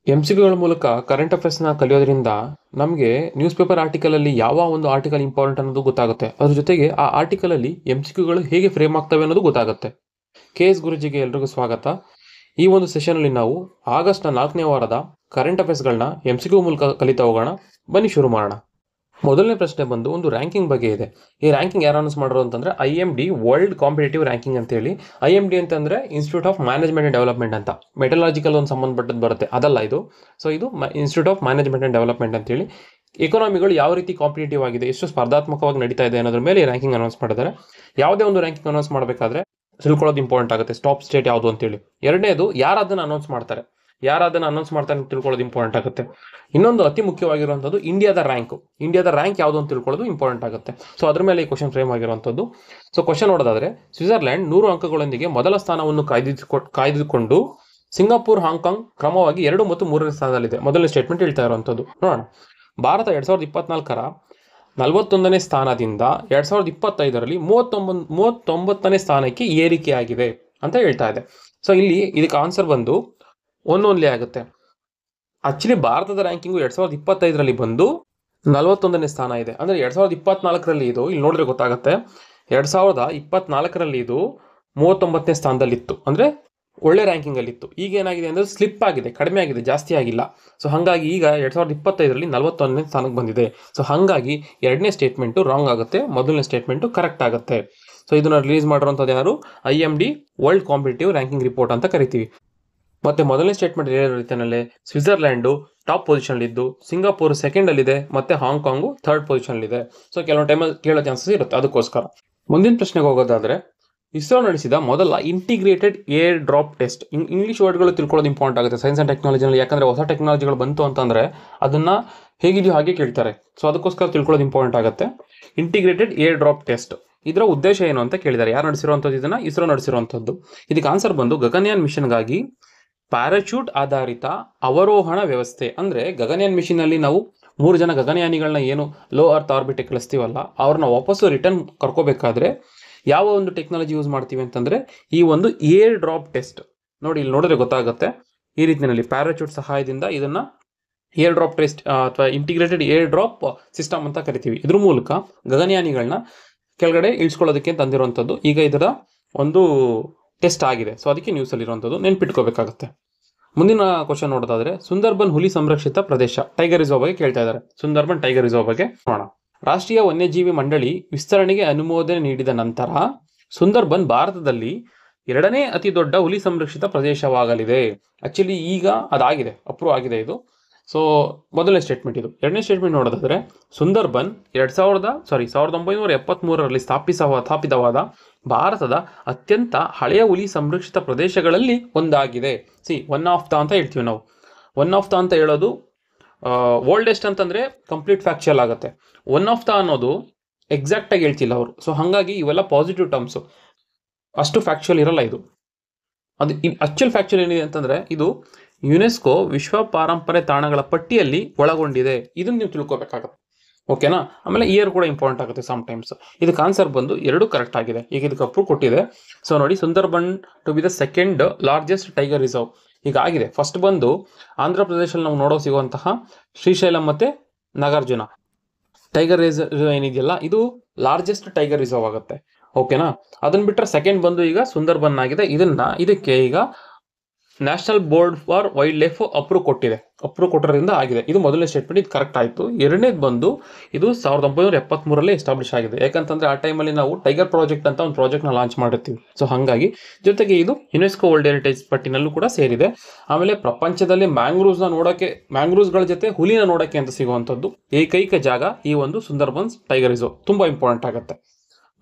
MCQಗಳ ಮೂಲಕ ಕರೆಂಟ್ ಅಫೇರ್ಸ್ನ ಕಲಿಯೋದ್ರಿಂದ ನಮಗೆ ನ್ಯೂಸ್ ಪೇಪರ್ ಆರ್ಟಿಕಲಲ್ಲಿ ಯಾವ ಒಂದು ಆರ್ಟಿಕಲ್ ಇಂಪಾರ್ಟೆಂಟ್ ಅನ್ನೋದು ಗೊತ್ತಾಗುತ್ತೆ. ಅದ್ರ ಜೊತೆಗೆ ಆ ಆರ್ಟಿಕಲಲ್ಲಿ MCQಗಳು ಹೇಗೆ ಫ್ರೇಮ್ ಆಗ್ತವೆ ಅನ್ನೋದು ಗೊತ್ತಾಗುತ್ತೆ. KS ಗುರುಜಿಗೆ ಎಲ್ರಿಗೂ ಸ್ವಾಗತ. ಈ ಒಂದು ಸೆಷನಲ್ಲಿ ನಾವು ಆಗಸ್ಟ್ನ 4ನೇ ವಾರದ ಕರೆಂಟ್ ಅಫೇರ್ಸ್ಗಳನ್ನ MCQ ಮೂಲಕ ಕಲಿತಾ ಹೋಗೋಣ. ಬನ್ನಿ ಶುರು ಮಾಡೋಣ. ಮೊದಲನೇ ಪ್ರಶ್ನೆ ಬಂದು ಒಂದು ರ್ಯಾಂಕಿಂಗ್ ಬಗ್ಗೆ ಇದೆ. ಈ ರ್ಯಾಂಕಿಂಗ್ ಯಾರು ಅನೌನ್ಸ್ ಮಾಡೋದು ಅಂತಂದ್ರೆ IMD ವರ್ಲ್ಡ್ ಕಾಂಪಿಟೇಟಿವ್ ರ್ಯಾಂಕಿಂಗ್ ಅಂತೇಳಿ. IMD ಅಂತಂದ್ರೆ institute of management and development ಅಂತ, ಮೆಟಲಾಜಿಕಲ್ ಒಂದು ಸಂಬಂಧಪಟ್ಟದ್ದು ಬರುತ್ತೆ, ಅದಲ್ಲ ಇದು. ಸೊ ಇದು institute of management and development ಅಂತೇಳಿ. ಎಕಾನಮಿಗಳು ಯಾವ ರೀತಿ ಕಾಂಪಿಟೇಟಿವ್ ಆಗಿದೆ, ಎಷ್ಟು ಸ್ಪರ್ಧಾತ್ಮಕವಾಗಿ ನಡೀತಾ ಇದೆ ಅನ್ನೋದ್ರ ಮೇಲೆ ಈ ರ್ಯಾಂಕಿಂಗ್ ಅನೌನ್ಸ್ ಮಾಡಿದ್ದಾರೆ. ಯಾವುದೇ ಒಂದು ರ್ಯಾಂಕಿಂಗ್ ಅನೌನ್ಸ್ ಮಾಡಬೇಕಾದ್ರೆ ತಿಳ್ಕೊಳ್ಳೋದು ಇಂಪಾರ್ಟೆಂಟ್ ಆಗುತ್ತೆ, ಟಾಪ್ ಸ್ಟೇಟ್ ಯಾವುದು ಅಂತೇಳಿ. ಎರಡನೇದು ಯಾರು ಅದನ್ನು ಅನೌನ್ಸ್ ಮಾಡ್ತಾರೆ ಅಂತ ತಿಳ್ಕೊಳ್ಳೋದು ಇಂಪಾರ್ಟೆಂಟ್ ಆಗುತ್ತೆ. ಇನ್ನೊಂದು ಅತಿ ಮುಖ್ಯವಾಗಿರುವಂಥದ್ದು ಇಂಡಿಯಾದ ರ್ಯಾಂಕ್ ಯಾವುದು ಅಂತ ತಿಳ್ಕೊಳ್ಳೋದು ಇಂಪಾರ್ಟೆಂಟ್ ಆಗುತ್ತೆ. ಸೊ ಅದ್ರ ಮೇಲೆ ಈ ಕ್ವಶನ್ ಫ್ರೇಮ್ ಆಗಿರುವಂಥದ್ದು. ಸೊ ಕ್ವಶನ್ ನೋಡೋದಾದ್ರೆ, ಸ್ವಿಟ್ಜರ್ಲ್ಯಾಂಡ್ 100 ಅಂಕಗಳೊಂದಿಗೆ ಮೊದಲ ಸ್ಥಾನವನ್ನು ಕಾಯ್ದುಕೊಂಡು ಸಿಂಗಾಪುರ್, ಹಾಂಗ್ಕಾಂಗ್ ಕ್ರಮವಾಗಿ 2 ಮತ್ತು 3ನೇ ಸ್ಥಾನದಲ್ಲಿದೆ. ಮೊದಲನೇ ಸ್ಟೇಟ್ಮೆಂಟ್ ಹೇಳ್ತಾ ಇರುವಂಥದ್ದು ನೋಡೋಣ. ಭಾರತ 2024ರ 41ನೇ ಸ್ಥಾನದಿಂದ 2025ರಲ್ಲಿ 39ನೇ ಸ್ಥಾನಕ್ಕೆ ಏರಿಕೆಯಾಗಿದೆ ಅಂತ ಹೇಳ್ತಾ ಇದೆ. ಸೊ ಇಲ್ಲಿ ಇದಕ್ಕೆ ಆನ್ಸರ್ ಬಂದು ಓನ್ಲಿ ಆಗುತ್ತೆ. ಆಕ್ಚುಲಿ ಭಾರತದ ರ್ಯಾಂಕಿಂಗು 2025ರಲ್ಲಿ ಬಂದು 41ನೇ ಸ್ಥಾನ ಇದೆ. ಅಂದರೆ 2024ರಲ್ಲಿ ಇದು ಇಲ್ಲಿ ನೋಡಿದ್ರೆ ಗೊತ್ತಾಗುತ್ತೆ. 2024ರಲ್ಲಿ ಇದು 39ನೇ ಸ್ಥಾನದಲ್ಲಿತ್ತು, ಅಂದರೆ ಒಳ್ಳೆ ರ್ಯಾಂಕಿಂಗಲ್ಲಿತ್ತು. ಈಗ ಏನಾಗಿದೆ ಅಂದರೆ ಸ್ಲಿಪ್ ಆಗಿದೆ, ಕಡಿಮೆ ಆಗಿದೆ, ಜಾಸ್ತಿ ಆಗಿಲ್ಲ. ಸೊ ಹಾಗಾಗಿ ಈಗ 2025ರಲ್ಲಿ 41ನೇ ಸ್ಥಾನಕ್ಕೆ ಬಂದಿದೆ. ಸೊ ಹಾಗಾಗಿ ಎರಡನೇ ಸ್ಟೇಟ್ಮೆಂಟು ರಾಂಗ್ ಆಗುತ್ತೆ, ಮೊದಲನೇ ಸ್ಟೇಟ್ಮೆಂಟು ಕರೆಕ್ಟ್ ಆಗುತ್ತೆ. ಸೊ ಇದನ್ನು ರಿಲೀಸ್ ಮಾಡಿರೋಂಥದ್ದು ಯಾರು? IMD world competitive ranking report ಅಂತ ಕರಿತೀವಿ. ಮತ್ತೆ ಮೊದಲನೇ ಸ್ಟೇಟ್ಮೆಂಟ್ ಏನೇನು ರೀತಿಯಲ್ಲಿ ಸ್ವಿಟ್ಜರ್ಲ್ಯಾಂಡು ಟಾಪ್ ಪೊಸಿಷನ್ಲಿದ್ದು, ಸಿಂಗಾಪುರ್ ಸೆಕೆಂಡಲ್ಲಿದೆ, ಮತ್ತೆ ಹಾಂಗ್ಕಾಂಗು ಥರ್ಡ್ ಪೊಸಿಷನ್ಲಿದೆ. ಸೊ ಕೆಲವೊಂದು ಟೈಮಲ್ಲಿ ಕೇಳೋ ಚಾನ್ಸಸ್ ಇರುತ್ತೆ, ಅದಕ್ಕೋಸ್ಕರ. ಮುಂದಿನ ಪ್ರಶ್ನೆಗೆ ಹೋಗೋದಾದ್ರೆ, ಇಸ್ರೋ ನಡೆಸಿದ ಮೊದಲ integrated air drop test. English ವರ್ಡ್ಗಳು ತಿಳ್ಕೊಳ್ಳೋದು ಇಂಪಾರ್ಟೆಂಟ್ ಆಗುತ್ತೆ ಸೈನ್ಸ್ ಅಂಡ್ ಟೆಕ್ನಾಲಜಿನಲ್ಲಿ. ಯಾಕಂದ್ರೆ ಹೊಸ ಟೆಕ್ನಾಲಜಿಗಳು ಬಂತು ಅಂತಂದ್ರೆ ಅದನ್ನ ಹೇಗಿದೆಯೋ ಹಾಗೆ ಕೇಳ್ತಾರೆ. ಸೊ ಅದಕ್ಕೋಸ್ಕರ ತಿಳ್ಕೊಳ್ಳೋದು ಇಂಪಾರ್ಟೆಂಟ್ ಆಗುತ್ತೆ. ಇಂಟಿಗ್ರೇಟೆಡ್ ಏರ್ ಡ್ರಾಪ್ ಟೆಸ್ಟ್ ಇದರ ಉದ್ದೇಶ ಏನು ಅಂತ ಕೇಳಿದ್ದಾರೆ. ಯಾರು ನಡೆಸಿರುವಂಥದ್ದು ಇದನ್ನ? ಇಸ್ರೋ ನಡೆಸಿರುವಂಥದ್ದು. ಇದಕ್ಕೆ ಆನ್ಸರ್ ಬಂದು ಗಗನಯಾನ್ ಮಿಷನ್ಗಾಗಿ ಪ್ಯಾರಾಚೂಟ್ ಆಧಾರಿತ ಅವರೋಹಣ ವ್ಯವಸ್ಥೆ. ಅಂದರೆ ಗಗನಯಾನ್ ಮಿಷನ್ ಅಲ್ಲಿ ನಾವು 3 ಜನ ಗಗನಯಾನಿಗಳನ್ನ ಏನು ಲೋ ಅರ್ತ್ ಆರ್ಬಿಟ್ ಕಳಿಸ್ತೀವಲ್ಲ, ಅವ್ರನ್ನ ವಾಪಸ್ಸು ರಿಟರ್ನ್ ಕರ್ಕೋಬೇಕಾದ್ರೆ ಯಾವ ಒಂದು ಟೆಕ್ನಾಲಜಿ ಯೂಸ್ ಮಾಡ್ತೀವಿ ಅಂತಂದ್ರೆ ಈ ಒಂದು ಏರ್ ಡ್ರಾಪ್ ಟೆಸ್ಟ್. ನೋಡಿ ಇಲ್ಲಿ ನೋಡಿದ್ರೆ ಗೊತ್ತಾಗುತ್ತೆ. ಈ ರೀತಿಯಲ್ಲಿ ಪ್ಯಾರಾಚೂಟ್ ಸಹಾಯದಿಂದ ಇದನ್ನ ಏರ್ ಡ್ರಾಪ್ ಟೆಸ್ಟ್ ಅಥವಾ ಇಂಟಿಗ್ರೇಟೆಡ್ ಏರ್ ಡ್ರಾಪ್ ಸಿಸ್ಟಮ್ ಅಂತ ಕರಿತೀವಿ. ಇದ್ರ ಮೂಲಕ ಗಗನಯಾನಿಗಳನ್ನ ಕೆಳಗಡೆ ಇಳಿಸ್ಕೊಳ್ಳೋದಕ್ಕೆ ತಂದಿರುವಂಥದ್ದು. ಈಗ ಇದರ ಒಂದು ಟೆಸ್ಟ್ ಆಗಿದೆ. ಸೊ ಅದಕ್ಕೆ ನ್ಯೂಸ್ ಅಲ್ಲಿ ಇರುವಂಥದ್ದು, ನೆನ್ಪಿಟ್ಕೋಬೇಕಾಗುತ್ತೆ. ಮುಂದಿನ ಕ್ವಶನ್ ನೋಡೋದಾದ್ರೆ, ಸುಂದರ್ಬನ್ ಹುಲಿ ಸಂರಕ್ಷಿತ ಪ್ರದೇಶ ಟೈಗರ್ ರಿಸರ್ವ್ ಬಗ್ಗೆ ಕೇಳ್ತಾ ಇದ್ದಾರೆ. ಸುಂದರ್ಬನ್ ಟೈಗರ್ ರಿಸರ್ವ್ ಬಗ್ಗೆ ನೋಡೋಣ. ರಾಷ್ಟ್ರೀಯ ವನ್ಯಜೀವಿ ಮಂಡಳಿ ವಿಸ್ತರಣೆಗೆ ಅನುಮೋದನೆ ನೀಡಿದ ನಂತರ ಸುಂದರ್ಬನ್ ಭಾರತದಲ್ಲಿ 2ನೇ ಅತಿ ದೊಡ್ಡ ಹುಲಿ ಸಂರಕ್ಷಿತ ಪ್ರದೇಶವಾಗಲಿದೆ. ಆಕ್ಚುಲಿ ಈಗ ಅದಾಗಿದೆ, ಅಪ್ರೂವ್ ಆಗಿದೆ ಇದು. ಸೊ ಮೊದಲನೇ ಸ್ಟೇಟ್ಮೆಂಟ್ ಇದು. ಎರಡನೇ ಸ್ಟೇಟ್ಮೆಂಟ್ ನೋಡೋದಾದ್ರೆ, ಸುಂದರ್ಬನ್ 1973ರಲ್ಲಿ ಸ್ಥಾಪಿತವಾದ ಭಾರತದ ಅತ್ಯಂತ ಹಳೆಯ ಹುಲಿ ಸಂರಕ್ಷಿತ ಪ್ರದೇಶಗಳಲ್ಲಿ ಒಂದಾಗಿದೆ. ಒನ್ ಆಫ್ ದ ಅಂತ ಹೇಳ್ತೀವಿ ನಾವು. ಒನ್ ಆಫ್ ದ ಅಂತ ಹೇಳೋದು ಓಲ್ಡೆಸ್ಟ್ ಅಂತಂದ್ರೆ ಕಂಪ್ಲೀಟ್ ಫ್ಯಾಕ್ಚುಯಲ್ ಆಗುತ್ತೆ. ಒನ್ ಆಫ್ ದ ಅನ್ನೋದು ಎಕ್ಸಾಕ್ಟ್ ಆಗಿ ಹೇಳ್ತಿಲ್ಲ ಅವರು. ಸೊ ಹಾಗಾಗಿ ಇವೆಲ್ಲ ಪಾಸಿಟಿವ್ ಟರ್ಮ್ಸ್, ಅಷ್ಟು ಫ್ಯಾಕ್ಚುಯಲ್ ಇರಲ್ಲ ಇದು. ಅದು ಆಕ್ಚುಯಲ್ ಫ್ಯಾಕ್ಚುಯಲ್ ಏನಿದೆ ಅಂತಂದ್ರೆ ಇದು ಯುನೆಸ್ಕೋ ವಿಶ್ವ ಪಾರಂಪರ್ಯ ತಾಣಗಳ ಪಟ್ಟಿಯಲ್ಲಿ ಒಳಗೊಂಡಿದೆ. ಇದನ್ನ ನೀವು ತಿಳ್ಕೊಬೇಕಾಗುತ್ತೆ, ಓಕೆನಾ? ಆಮೇಲೆ ಇಯರ್ ಕೂಡ ಇಂಪಾರ್ಟೆಂಟ್ ಆಗುತ್ತೆ ಸಮ್ ಟೈಮ್ಸ್. ಇದಕ್ಕೆ ಆನ್ಸರ್ ಬಂದು 2 ಕರೆಕ್ಟ್ ಆಗಿದೆ. ಈಗ ಇದಕ್ಕೆ ಅಪ್ರೂವ್ ಕೊಟ್ಟಿದೆ. ಸೊ ನೋಡಿ, Sundarban to be the second largest tiger reserve ಈಗ ಆಗಿದೆ. ಫಸ್ಟ್ ಬಂದು ಆಂಧ್ರ ಪ್ರದೇಶದಲ್ಲಿ ನಾವು ನೋಡೋ ಸಿಗುವಂತಹ ಶ್ರೀಶೈಲಂ ಮತ್ತೆ ನಾಗಾರ್ಜುನ ಟೈಗರ್ ರಿಸರ್ವ್ ಏನಿದೆಯಲ್ಲ, ಇದು ಲಾರ್ಜೆಸ್ಟ್ ಟೈಗರ್ ರಿಸರ್ವ್ ಆಗುತ್ತೆ, ಓಕೆನಾ? ಅದನ್ನ ಬಿಟ್ಟರೆ ಸೆಕೆಂಡ್ ಬಂದು ಈಗ ಸುಂದರ್ಬನ್ ಆಗಿದೆ. ಇದಕ್ಕೆ ಈಗ national board for wildlife approve ಕೊಟ್ಟಿರೋದ್ರಿಂದ ಆಗಿದೆ. ಇದು ಮೊದಲನೇ ಸ್ಟೇಟ್ಮೆಂಟ್, ಇದು ಕರೆಕ್ಟ್ ಆಯಿತು. ಎರಡನೇದು ಬಂದು ಇದು 1973ರಲ್ಲಿ ಎಸ್ಟಾಬ್ಲಿಷ್ ಆಗಿದೆ. ಯಾಕಂತಂದ್ರೆ ಆ ಟೈಮಲ್ಲಿ ನಾವು ಟೈಗರ್ ಪ್ರಾಜೆಕ್ಟ್ ಅಂತ ಒಂದು ಪ್ರಾಜೆಕ್ಟ್ನ ಲಾಂಚ್ ಮಾಡಿರ್ತೀವಿ. ಸೊ ಹಾಗಾಗಿ ಜೊತೆಗೆ ಇದು ಯುನೆಸ್ಕೋ ವರ್ಲ್ಡ್ ಹೆರಿಟೇಜ್ ಪಟ್ಟಿನಲ್ಲೂ ಕೂಡ ಸೇರಿದೆ. ಆಮೇಲೆ ಪ್ರಪಂಚದಲ್ಲಿ ಮ್ಯಾಂಗ್ರೂವ್ಸ್ಗಳ ಜೊತೆ ಹುಲಿನ ನೋಡೋಕ್ಕೆ ಅಂತ ಸಿಗುವಂಥದ್ದು ಏಕೈಕ ಜಾಗ ಈ ಒಂದು ಸುಂದರ್ಬನ್ಸ್ ಟೈಗರ್ ರಿಸರ್ವ್. ತುಂಬಾ ಇಂಪಾರ್ಟೆಂಟ್ ಆಗುತ್ತೆ.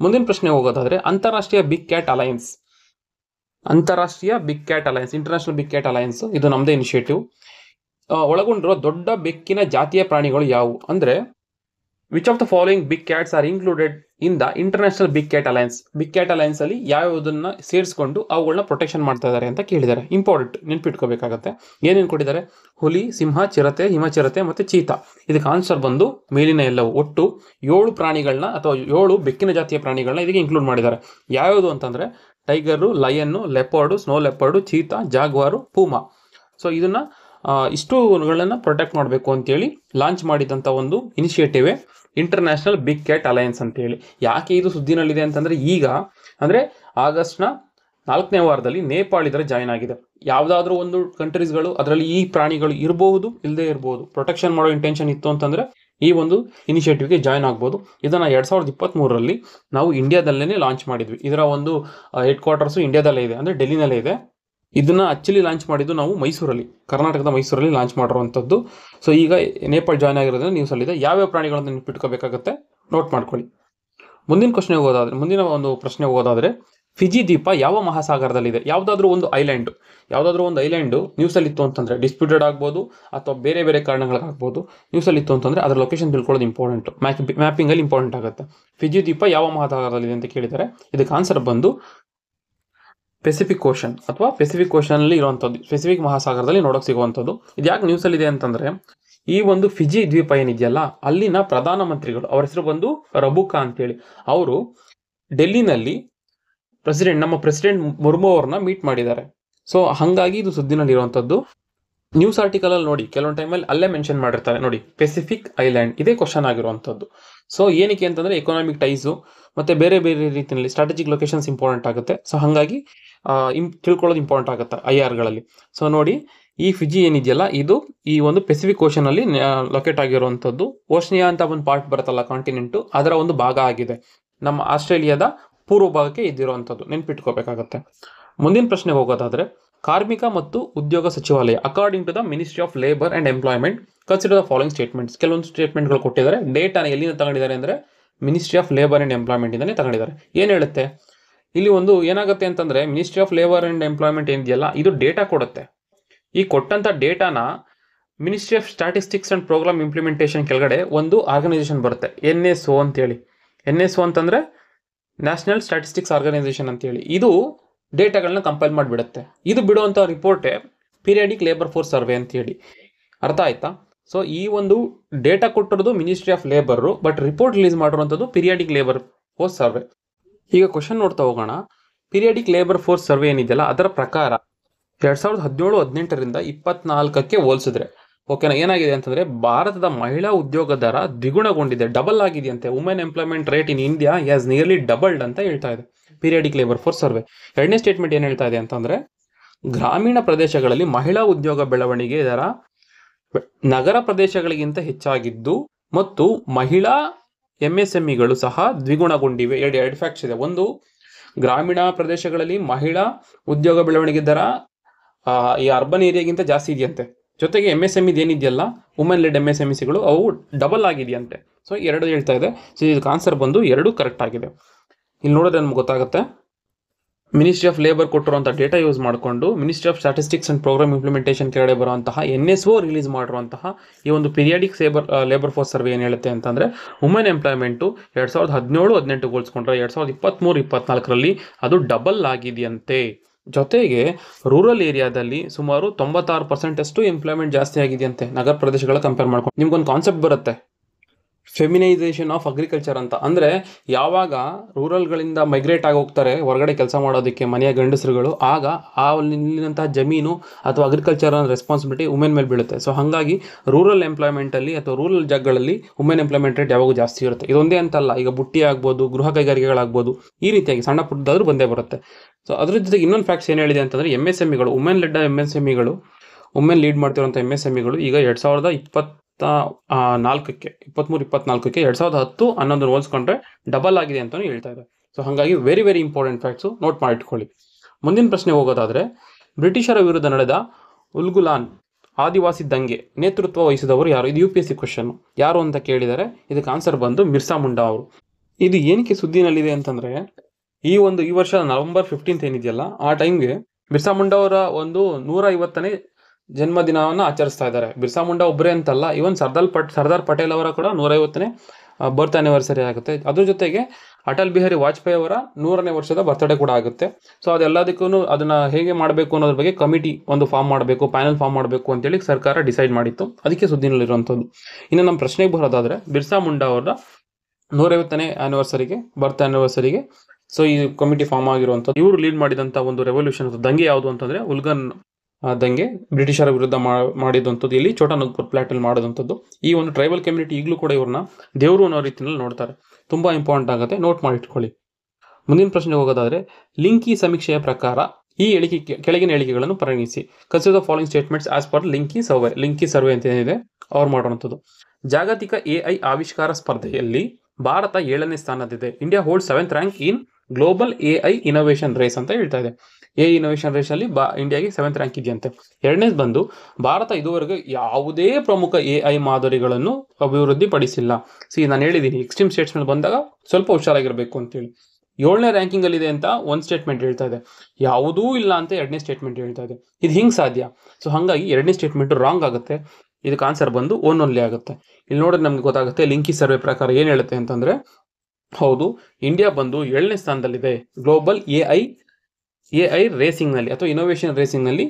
ಮುಂದಿನ ಪ್ರಶ್ನೆ ಹೋಗೋದಾದ್ರೆ, ಅಂತಾರಾಷ್ಟ್ರೀಯ big cat alliance, international big cat alliance ಇದು ನಮ್ಮದೇ ಇನಿಷಿಯೇಟಿವ್. ಒಳಗೊಂಡಿರುವ ದೊಡ್ಡ ಬೆಕ್ಕಿನ ಜಾತಿಯ ಪ್ರಾಣಿಗಳು ಯಾವುವು ಅಂದ್ರೆ, which of the following big cats are included in the international big cat alliance. Big cat alliance ಅಲ್ಲಿ ಯಾವುದನ್ನ ಸೇರಿಸ್ಕೊಂಡು ಅವುಗಳನ್ನ ಪ್ರೊಟೆಕ್ಷನ್ ಮಾಡ್ತಾ ಇದ್ದಾರೆ ಅಂತ ಕೇಳಿದ್ದಾರೆ. ಇಂಪಾರ್ಟೆಂಟ್, ನೆನ್ಪಿಟ್ಕೋಬೇಕಾಗತ್ತೆ. ಏನೇನು ಕೊಟ್ಟಿದ್ದಾರೆ? ಹುಲಿ, ಸಿಂಹ, ಚಿರತೆ, ಹಿಮಚಿರತೆ ಮತ್ತೆ ಚೀತಾ. ಇದಕ್ಕೆ ಆನ್ಸರ್ ಬಂದು ಮೇಲಿನ ಎಲ್ಲವೂ. ಒಟ್ಟು 7 ಪ್ರಾಣಿಗಳನ್ನ ಅಥವಾ 7 ಬೆಕ್ಕಿನ ಜಾತಿಯ ಪ್ರಾಣಿಗಳನ್ನ ಇದಕ್ಕೆ ಇನ್ಕ್ಲೂಡ್ ಮಾಡಿದ್ದಾರೆ. ಯಾವ್ಯಾವುದು ಅಂತಂದ್ರೆ tiger, lion, leopard, snow leopard, cheetah, jaguar, puma. So ಇದನ್ನ ಇಷ್ಟುಗಳನ್ನ ಪ್ರೊಟೆಕ್ಟ್ ಮಾಡಬೇಕು ಅಂತೇಳಿ ಲಾಂಚ್ ಮಾಡಿದಂಥ ಒಂದು ಇನಿಷಿಯೇಟಿವೇ ಇಂಟರ್ನ್ಯಾಷನಲ್ ಬಿಗ್ ಕ್ಯಾಟ್ ಅಲಯನ್ಸ್ ಅಂತೇಳಿ. ಯಾಕೆ ಇದು ಸುದ್ದಿನಲ್ಲಿದೆ ಅಂತಂದರೆ, ಈಗ ಅಂದರೆ ಆಗಸ್ಟ್ನ 4ನೇ ವಾರದಲ್ಲಿ ನೇಪಾಳ ಇದರ ಜಾಯ್ನ್ ಆಗಿದೆ. ಯಾವುದಾದ್ರೂ ಒಂದು ಕಂಟ್ರೀಸ್ಗಳು ಅದರಲ್ಲಿ ಈ ಪ್ರಾಣಿಗಳು ಇರಬಹುದು, ಇಲ್ಲದೆ ಇರಬಹುದು. ಪ್ರೊಟೆಕ್ಷನ್ ಮಾಡೋ ಇಂಟೆನ್ಷನ್ ಇತ್ತು ಅಂತಂದರೆ ಈ ಒಂದು ಇನಿಷಿಯೇಟಿವ್ಗೆ ಜಾಯ್ನ್ ಆಗ್ಬೋದು. ಇದನ್ನು 2023ರಲ್ಲಿ ನಾವು ಇಂಡಿಯಾದಲ್ಲೇ ಲಾಂಚ್ ಮಾಡಿದ್ವಿ. ಇದರ ಒಂದು ಹೆಡ್ ಕ್ವಾರ್ಟರ್ಸು ಇಂಡಿಯಾದಲ್ಲೇ ಇದೆ, ಅಂದರೆ ಡೆಲ್ಲಿನಲ್ಲೇ ಇದೆ. ಇದನ್ನು ಆಕ್ಚುಲಿ ಲಾಂಚ್ ಮಾಡಿದ್ದು ನಾವು ಮೈಸೂರಲ್ಲಿ, ಕರ್ನಾಟಕದ ಮೈಸೂರಲ್ಲಿ ಲಾಂಚ್ ಮಾಡಿರುವಂಥದ್ದು. ಸೊ ಈಗ ನೇಪಾಳ ಜಾಯ್ನ್ ಆಗಿರೋದ್ರಿಂದ ನ್ಯೂಸಲ್ಲಿದೆ. ಯಾವ್ಯಾವ ಪ್ರಾಣಿಗಳನ್ನು ನೆನಪಿಟ್ಕೋಬೇಕಾಗುತ್ತೆ ನೋಟ್ ಮಾಡ್ಕೊಳ್ಳಿ. ಮುಂದಿನ ಒಂದು ಪ್ರಶ್ನೆ ಹೋಗೋದಾದರೆ, ಫಿಜಿ ದ್ವೀಪ ಯಾವ ಮಹಾಸಾಗರದಲ್ಲಿದೆ? ಯಾವುದಾದ್ರೂ ಒಂದು ಐಲ್ಯಾಂಡು ನ್ಯೂಸಲ್ಲಿತ್ತು ಅಂತಂದರೆ, ಡಿಸ್ಪ್ಯೂಟೆಡ್ ಆಗ್ಬೋದು ಅಥವಾ ಬೇರೆ ಬೇರೆ ಕಾರಣಗಳಾಗ್ಬೋದು, ನ್ಯೂಸಲ್ಲಿತ್ತು ಅಂತಂದರೆ ಅದರ ಲೊಕೇಶನ್ ತಿಳ್ಕೊಳ್ಳೋದು ಇಂಪಾರ್ಟೆಂಟು, ಮ್ಯಾಪಿಂಗಲ್ಲಿ ಇಂಪಾರ್ಟೆಂಟ್ ಆಗುತ್ತೆ. ಫಿಜಿ ದ್ವೀಪ ಯಾವ ಮಹಾಸಾಗರದಲ್ಲಿದೆ ಅಂತ ಕೇಳಿದರೆ ಇದಕ್ಕೆ ಆನ್ಸರ್ ಬಂದು ಪೆಸಿಫಿಕ್ ಓಷನ್ ಅಥವಾ ಪೆಸಿಫಿಕ್ ಓಷನಲ್ಲಿ ಇರುವಂಥದ್ದು, ಪೆಸಿಫಿಕ್ ಮಹಾಸಾಗರದಲ್ಲಿ ನೋಡೋಕೆ ಸಿಗುವಂಥದ್ದು. ಇದು ಯಾಕೆ ನ್ಯೂಸಲ್ಲಿದೆ ಅಂತಂದರೆ, ಈ ಒಂದು ಫಿಜಿ ದ್ವೀಪ ಏನಿದೆಯಲ್ಲ, ಅಲ್ಲಿನ ಪ್ರಧಾನಮಂತ್ರಿಗಳು, ಅವರ ಹೆಸರು ಬಂದು ರಬುಕಾ ಅಂತೇಳಿ, ಅವರು ಡೆಲ್ಲಿನಲ್ಲಿ ನಮ್ಮ ಪ್ರೆಸಿಡೆಂಟ್ ಮುರ್ಮು ಅವ್ರನ್ನ ಮೀಟ್ ಮಾಡಿದ್ದಾರೆ. ಸೊ ಹಾಗಾಗಿ ಇದು ಸುದ್ದಿನಲ್ಲಿರುವಂಥದ್ದು. ನ್ಯೂಸ್ ಆರ್ಟಿಕಲಲ್ಲಿ ನೋಡಿ, ಕೆಲವೊಂದು ಟೈಮಲ್ಲಿ ಅಲ್ಲೇ ಮೆನ್ಷನ್ ಮಾಡಿರ್ತಾರೆ ನೋಡಿ, ಪೆಸಿಫಿಕ್ ಐಲ್ಯಾಂಡ್, ಇದೇ ಕ್ವಶನ್ ಆಗಿರುವಂಥದ್ದು. ಸೊ ಏನಕ್ಕೆ ಅಂತಂದರೆ, ಎಕನಾಮಿಕ್ ಟೈಸು ಮತ್ತು ಬೇರೆ ಬೇರೆ ರೀತಿಯಲ್ಲಿ ಸ್ಟ್ರಾಟಜಿಕ್ ಲೊಕೇಶನ್ಸ್ ಇಂಪಾರ್ಟೆಂಟ್ ಆಗುತ್ತೆ. ಸೊ ಹಾಗಾಗಿ ತಿಳ್ಕೊಳ್ಳೋದು ಇಂಪಾರ್ಟೆಂಟ್ ಆಗುತ್ತೆ IRಗಳಲ್ಲಿ. ಸೊ ನೋಡಿ, ಈ ಫಿಜಿ ಏನಿದೆಯಲ್ಲ, ಇದು ಈ ಒಂದು ಪೆಸಿಫಿಕ್ ಓಷನಲ್ಲಿ ಲೊಕೇಟ್ ಆಗಿರುವಂಥದ್ದು. ಓಷ್ನಿಯಾ ಅಂತ ಒಂದು ಪಾರ್ಟ್ ಬರುತ್ತಲ್ಲ, ಕಾಂಟಿನೆಂಟು, ಅದರ ಒಂದು ಭಾಗ ಆಗಿದೆ. ನಮ್ಮ ಆಸ್ಟ್ರೇಲಿಯಾದ ಪೂರ್ವ ಭಾಗಕ್ಕೆ ಇದ್ದಿರುವಂಥದ್ದು, ನೆನ್ಪಿಟ್ಕೋಬೇಕಾಗತ್ತೆ. ಮುಂದಿನ ಪ್ರಶ್ನೆಗೆ ಹೋಗೋದಾದರೆ, ಕಾರ್ಮಿಕ ಮತ್ತು ಉದ್ಯೋಗ ಸಚಿವಾಲಯ according to the ministry of labour and employment consider the following statements. ಕೆಲವೊಂದು ಸ್ಟೇಟ್ಮೆಂಟ್ಗಳು ಕೊಟ್ಟಿದ್ದಾರೆ. ಡೇಟಾನ ಎಲ್ಲಿಂದ ತಗೊಂಡಿದ್ದಾರೆ ಅಂದರೆ, ministry of labour and employment ಇಂದನೇ ತಗೊಂಡಿದ್ದಾರೆ. ಏನು ಹೇಳುತ್ತೆ ಇಲ್ಲಿ? ಒಂದು ಏನಾಗುತ್ತೆ ಅಂತಂದರೆ, ministry of labour and employment ಏನಿದೆಯಲ್ಲ, ಇದು ಡೇಟಾ ಕೊಡುತ್ತೆ. ಈ ಕೊಟ್ಟಂಥ ಡೇಟಾನ ministry of statistics and programme implementation ಕೆಳಗಡೆ ಒಂದು ಆರ್ಗನೈಸೇಷನ್ ಬರುತ್ತೆ, NSO ಅಂತೇಳಿ. NSO ಅಂತಂದರೆ ನ್ಯಾಷನಲ್ ಸ್ಟ್ಯಾಟಿಸ್ಟಿಕ್ಸ್ ಆರ್ಗನೈಸೇಷನ್ ಅಂತೇಳಿ. ಇದು ಡೇಟಾಗಳನ್ನ ಕಂಪೈಲ್ ಮಾಡಿಬಿಡುತ್ತೆ. ಇದು ಬಿಡುವಂಥ ರಿಪೋರ್ಟೇ ಪೀರಿಯಾಡಿಕ್ ಲೇಬರ್ ಫೋರ್ಸ್ ಸರ್ವೆ ಅಂತೇಳಿ. ಅರ್ಥ ಆಯ್ತಾ? ಸೊ ಈ ಒಂದು ಡೇಟಾ ಕೊಟ್ಟಿರೋದು ministry of labour, but report release ಮಾಡಿರುವಂಥದ್ದು ಪೀರಿಯಾಡಿಕ್ ಲೇಬರ್ ಫೋರ್ಸ್ ಸರ್ವೆ. ಈಗ ಕ್ವಶನ್ ನೋಡ್ತಾ ಹೋಗೋಣ. ಪೀರಿಯಾಡಿಕ್ ಲೇಬರ್ ಫೋರ್ಸ್ ಸರ್ವೆ ಏನಿದೆಯಲ್ಲ, ಅದರ ಪ್ರಕಾರ 2017-18ರಿಂದ 24ಕ್ಕೆ ಹೋಲಿಸಿದ್ರೆ, ಓಕೆನಾ, ಏನಾಗಿದೆ ಅಂತಂದರೆ, ಭಾರತದ ಮಹಿಳಾ ಉದ್ಯೋಗ ದರ ದ್ವಿಗುಣಗೊಂಡಿದೆ, ಡಬಲ್ ಆಗಿದೆಯಂತೆ. Women employment rate in India has nearly doubled ಅಂತ ಹೇಳ್ತಾ ಇದೆ ಪೀರಿಯಾಡಿಕ್ ಲೇಬರ್ ಫೋರ್ಸ್ ಸರ್ವೆ. ಎರಡನೇ ಸ್ಟೇಟ್ಮೆಂಟ್ ಏನು ಹೇಳ್ತಾ ಇದೆ ಅಂತಂದರೆ, ಗ್ರಾಮೀಣ ಪ್ರದೇಶಗಳಲ್ಲಿ ಮಹಿಳಾ ಉದ್ಯೋಗ ಬೆಳವಣಿಗೆ ದರ ನಗರ ಪ್ರದೇಶಗಳಿಗಿಂತ ಹೆಚ್ಚಾಗಿದ್ದು ಮತ್ತು ಮಹಿಳಾ MSMEಗಳು ಸಹ ದ್ವಿಗುಣಗೊಂಡಿವೆ. ಎರಡು ಫ್ಯಾಕ್ಟ್ಸ್ ಇದೆ. ಒಂದು, ಗ್ರಾಮೀಣ ಪ್ರದೇಶಗಳಲ್ಲಿ ಮಹಿಳಾ ಉದ್ಯೋಗ ಬೆಳವಣಿಗೆ ದರ ಈ ಅರ್ಬನ್ ಏರಿಯಾಗಿಂತ ಜಾಸ್ತಿ ಇದೆಯಂತೆ. ಜೊತೆಗೆ MSME ಏನಿದೆಯಲ್ಲ, ವುಮೆನ್ ಲೆಡ್ MSMEಗಳು ಅವು ಡಬಲ್ ಆಗಿದೆಯಂತೆ. ಸೊ ಎರಡು ಹೇಳ್ತಾ ಇದೆ. ಸೊ ಇದಕ್ಕೆ ಆನ್ಸರ್ ಬಂದು ಎರಡು ಕರೆಕ್ಟ್ ಆಗಿದೆ. ಇಲ್ಲಿ ನೋಡಿದ್ರೆ ನಮ್ಗೆ ಗೊತ್ತಾಗುತ್ತೆ, ಮಿನಿಸ್ಟ್ರಿ ಆಫ್ ಲೇಬರ್ ಕೊಟ್ಟಿರುವಂಥ ಡೇಟಾ ಯೂಸ್ ಮಾಡಿಕೊಂಡು ministry of statistics and programme implementation ಕೆಳಗಡೆ ಬರುವಂತಹ NSO ರಿಲೀಸ್ ಮಾಡಿರುವಂತಹ ಈ ಒಂದು ಪೀರಿಯಾಡಿಕ್ ಲೇಬರ್ ಫೋರ್ಸ್ ಸರ್ವೆ ಏನು ಹೇಳುತ್ತೆ ಅಂತಂದರೆ, ವುಮೆನ್ ಎಂಪ್ಲಾಯ್ಮೆಂಟು 2017-18 ಹೋಲಿಸ್ಕೊಂಡ್ರೆ 2023-24ರಲ್ಲಿ ಅದು ಡಬಲ್ ಆಗಿದೆಯಂತೆ. ಜೊತೆಗೆ ರೂರಲ್ ಏರಿಯಾದಲ್ಲಿ ಸುಮಾರು 96% ಎಂಪ್ಲಾಯ್ಮೆಂಟ್ ಜಾಸ್ತಿ ಆಗಿದೆಯಂತೆ ನಗರ ಪ್ರದೇಶಗಳ ಕಂಪೇರ್ ಮಾಡ್ಕೊಂಡು. ನಿಮ್ಗೊಂದು ಕಾನ್ಸೆಪ್ಟ್ ಬರುತ್ತೆ, ಫೆಮಿನೈಸೇಷನ್ ಆಫ್ ಅಗ್ರಿಕಲ್ಚರ್ ಅಂತ. ಅಂದರೆ ಯಾವಾಗ ರೂರಲ್ಗಳಿಂದ ಮೈಗ್ರೇಟ್ ಆಗಿ ಹೋಗ್ತಾರೆ ಹೊರಗಡೆ ಕೆಲಸ ಮಾಡೋದಕ್ಕೆ ಮನೆಯ ಗಂಡಸರುಗಳು, ಆಗ ಅಲ್ಲಿನಂತಹ ಜಮೀನು ಅಥವಾ ಅಗ್ರಿಕಲ್ಚರ್ ರೆಸ್ಪಾನ್ಸಿಬಿಲಿಟಿ ವುಮೆನ್ ಮೇಲೆ ಬೀಳುತ್ತೆ. ಸೊ ಹಾಗಾಗಿ ರೂರಲ್ ಎಂಪ್ಲಾಯ್ಮೆಂಟಲ್ಲಿ ಅಥವಾ ರೂರಲ್ ಜಾಗಗಳಲ್ಲಿ ವುಮೆನ್ ಎಂಪ್ಲಾಯ್ಮೆಂಟ್ ರೇಟ್ ಯಾವಾಗೂ ಜಾಸ್ತಿ ಇರುತ್ತೆ. ಇದೊಂದೇ ಅಂತಲ್ಲ, ಈಗ ಬುಟ್ಟಿ ಆಗ್ಬೋದು, ಗೃಹ ಕೈಗಾರಿಕೆಗಳಾಗ್ಬೋದು, ಈ ರೀತಿಯಾಗಿ ಸಣ್ಣ ಪುಟ್ಟದಾದ್ರೂ ಬಂದೇ ಬರುತ್ತೆ. ಸೊ ಅದ್ರ ಜೊತೆಗೆ ಇನ್ನೊಂದು ಫ್ಯಾಕ್ಟ್ಸ್ ಏನು ಹೇಳಿದೆ ಅಂತಂದರೆ, MSMEಗಳು, ವುಮೆನ್ ಲೆಡ್ MSMEಗಳು, ವುಮೆನ್ ಲೀಡ್ ಮಾಡ್ತಿರುವಂಥ MSMEಗಳು ಈಗ 2023-24ಕ್ಕೆ 2010-11 ಹೋಲಿಸ್ಕೊಂಡ್ರೆ ಡಬಲ್ ಆಗಿದೆ ಅಂತಲೂ ಹೇಳ್ತಾ ಇದೆ. ಸೊ ಹಾಗಾಗಿ very very important facts, note ಮಾಡಿಟ್ಕೊಳ್ಳಿ. ಮುಂದಿನ ಪ್ರಶ್ನೆ ಹೋಗೋದಾದರೆ, ಬ್ರಿಟಿಷರ ವಿರುದ್ಧ ನಡೆದ ಉಲ್ಗುಲಾನ್ ಆದಿವಾಸಿ ದಂಗೆ ನೇತೃತ್ವ ವಹಿಸಿದವರು ಯಾರು? ಇದು UPSC ಕ್ವಶನ್. ಯಾರು ಅಂತ ಕೇಳಿದರೆ ಇದಕ್ಕೆ ಆನ್ಸರ್ ಬಂದು ಮಿರ್ಸಾ ಮುಂಡಾ ಅವರು. ಇದು ಏನಕ್ಕೆ ಸುದ್ದಿನಲ್ಲಿದೆ ಅಂತಂದರೆ, ಈ ವರ್ಷ ನವೆಂಬರ್ 15 ಏನಿದೆಯಲ್ಲ, ಆ ಟೈಮ್ಗೆ ಬಿರ್ಸಾ ಮುಂಡಾ ಅವರ ಒಂದು 150ನೇ ಜನ್ಮದಿನವನ್ನು ಆಚರಿಸ್ತಾ ಇದ್ದಾರೆ. ಬಿರ್ಸಾ ಮುಂಡಾ ಒಬ್ಬರೇ ಅಂತಲ್ಲ, ಇವನ್ ಸರ್ದಾರ್ ಪಟೇಲ್ ಅವರ ಕೂಡ 150ನೇ ಬರ್ತ್ ಆ್ಯನಿವರ್ಸರಿ ಆಗುತ್ತೆ. ಅದ್ರ ಜೊತೆಗೆ ಅಟಲ್ ಬಿಹಾರಿ ವಾಜಪೇಯಿ ಅವರ 100ನೇ ವರ್ಷದ ಬರ್ತ್ಡೇ ಕೂಡ ಆಗುತ್ತೆ. ಸೊ ಅದೆಲ್ಲದಕ್ಕೂ ಅದನ್ನು ಹೇಗೆ ಮಾಡಬೇಕು ಅನ್ನೋದ್ರ ಬಗ್ಗೆ ಕಮಿಟಿ ಒಂದು ಫಾರ್ಮ್ ಮಾಡಬೇಕು, ಪ್ಯಾನಲ್ ಫಾರ್ಮ್ ಮಾಡಬೇಕು ಅಂತೇಳಿ ಸರ್ಕಾರ ಡಿಸೈಡ್ ಮಾಡಿತ್ತು. ಅದಕ್ಕೆ ಸುದ್ದಿನಲ್ಲಿರುವಂಥದ್ದು. ಇನ್ನು ನಮ್ಮ ಪ್ರಶ್ನೆಗೆ ಬರೋದಾದರೆ, ಬಿರ್ಸಾ ಮುಂಡಾ ಅವರ 150ನೇ ಬರ್ತ್ ಆ್ಯನಿವರ್ಸರಿಗೆ ಸೊ ಈ ಕಮಿಟಿ ಫಾರ್ಮ್ ಆಗಿರುವಂಥದ್ದು. ಇವರು ಲೀಡ್ ಮಾಡಿದಂಥ ಒಂದು ರೆವಲ್ಯೂಷನ್ ದಂಗೆ ಯಾವುದು ಅಂತಂದರೆ ದಂಗೆ ಬ್ರಿಟಿಷರ ವಿರುದ್ಧ ಮಾಡಿದಂಥದ್ದು, ಇಲ್ಲಿ ಛೋಟಾ ನಾಗ್ಪುರ್ ಪ್ಲಾಟಲ್ಲಿ ಮಾಡಿದಂಥದ್ದು. ಈ ಒಂದು ಟ್ರೈಬಲ್ ಕಮ್ಯುನಿಟಿ ಈಗಲೂ ಕೂಡ ಇವ್ರನ್ನ ದೇವರು ಅನ್ನೋ ರೀತಿಯಲ್ಲಿ ನೋಡ್ತಾರೆ. ತುಂಬ ಇಂಪಾರ್ಟೆಂಟ್ ಆಗುತ್ತೆ, ನೋಟ್ ಮಾಡಿಟ್ಕೊಳ್ಳಿ. ಮುಂದಿನ ಪ್ರಶ್ನೆ ಹೋಗೋದಾದ್ರೆ, ಲಿಂಕಿ ಸಮೀಕ್ಷೆಯ ಪ್ರಕಾರ ಈ ಕೆಳಗಿನ ಹೇಳಿಕೆಗಳನ್ನು ಪರಿಗಣಿಸಿ. Consider the following statements as per Linky survey. Linky survey ಅಂತ ಏನಿದೆ ಅವ್ರು ಮಾಡುವಂಥದ್ದು. ಜಾಗತಿಕ AI ಆವಿಷ್ಕಾರ ಸ್ಪರ್ಧೆಯಲ್ಲಿ ಭಾರತ 7ನೇ ಸ್ಥಾನದಿದೆ. India hold 7th rank in global AI innovation race ಅಂತ ಹೇಳ್ತಾ ಇದೆ. AI ಇನೋವೇಷನ್ ರೇಸ್ ಅಲ್ಲಿ ಇಂಡಿಯಾಗೆ 7th ರ್ಯಾಂಕ್ ಇದೆಯಂತೆ. ಎರಡನೇದು ಬಂದು, ಭಾರತ ಇದುವರೆಗೆ ಯಾವುದೇ ಪ್ರಮುಖ AI ಮಾದರಿಗಳನ್ನು ಅಭಿವೃದ್ಧಿಪಡಿಸಿಲ್ಲ. ನಾನು ಹೇಳಿದ್ದೀನಿ ಎಕ್ಸ್ಟ್ರೀಮ್ ಸ್ಟೇಟ್ಸ್ ಮೇಲೆ ಬಂದಾಗ ಸ್ವಲ್ಪ ಹುಷಾರಾಗಿರ್ಬೇಕು ಅಂತೇಳಿ. 7ನೇ ರ್ಯಾಂಕಿಂಗ್ ಅಲ್ಲಿ ಇದೆ ಅಂತ ಒಂದು ಸ್ಟೇಟ್ಮೆಂಟ್ ಹೇಳ್ತಾ ಇದೆ, ಯಾವುದೂ ಇಲ್ಲ ಅಂತ 2ನೇ ಸ್ಟೇಟ್ಮೆಂಟ್ ಹೇಳ್ತಾ ಇದೆ. ಇದು ಹಿಂಗೆ ಸಾಧ್ಯ? ಹಾಗಾಗಿ 2ನೇ ಸ್ಟೇಟ್ಮೆಂಟ್ ರಾಂಗ್ ಆಗುತ್ತೆ. ಇದಕ್ಕೆ ಆನ್ಸರ್ ಬಂದು ಓನ್ಲಿ ಆಗುತ್ತೆ. ಇಲ್ಲಿ ನೋಡಿದ್ರೆ ನಮ್ಗೆ ಗೊತ್ತಾಗುತ್ತೆ ಲಿಂಕಿ ಸರ್ವೆ ಪ್ರಕಾರ ಏನು ಹೇಳುತ್ತೆ ಅಂತಂದ್ರೆ, ಹೌದು, ಇಂಡಿಯಾ ಬಂದು 7ನೇ ಸ್ಥಾನದಲ್ಲಿದೆ ಗ್ಲೋಬಲ್ AI ರೇಸಿಂಗ್ ನಲ್ಲಿ ಅಥವಾ ಇನೋವೇಷನ್ ರೇಸಿಂಗ್ ನಲ್ಲಿ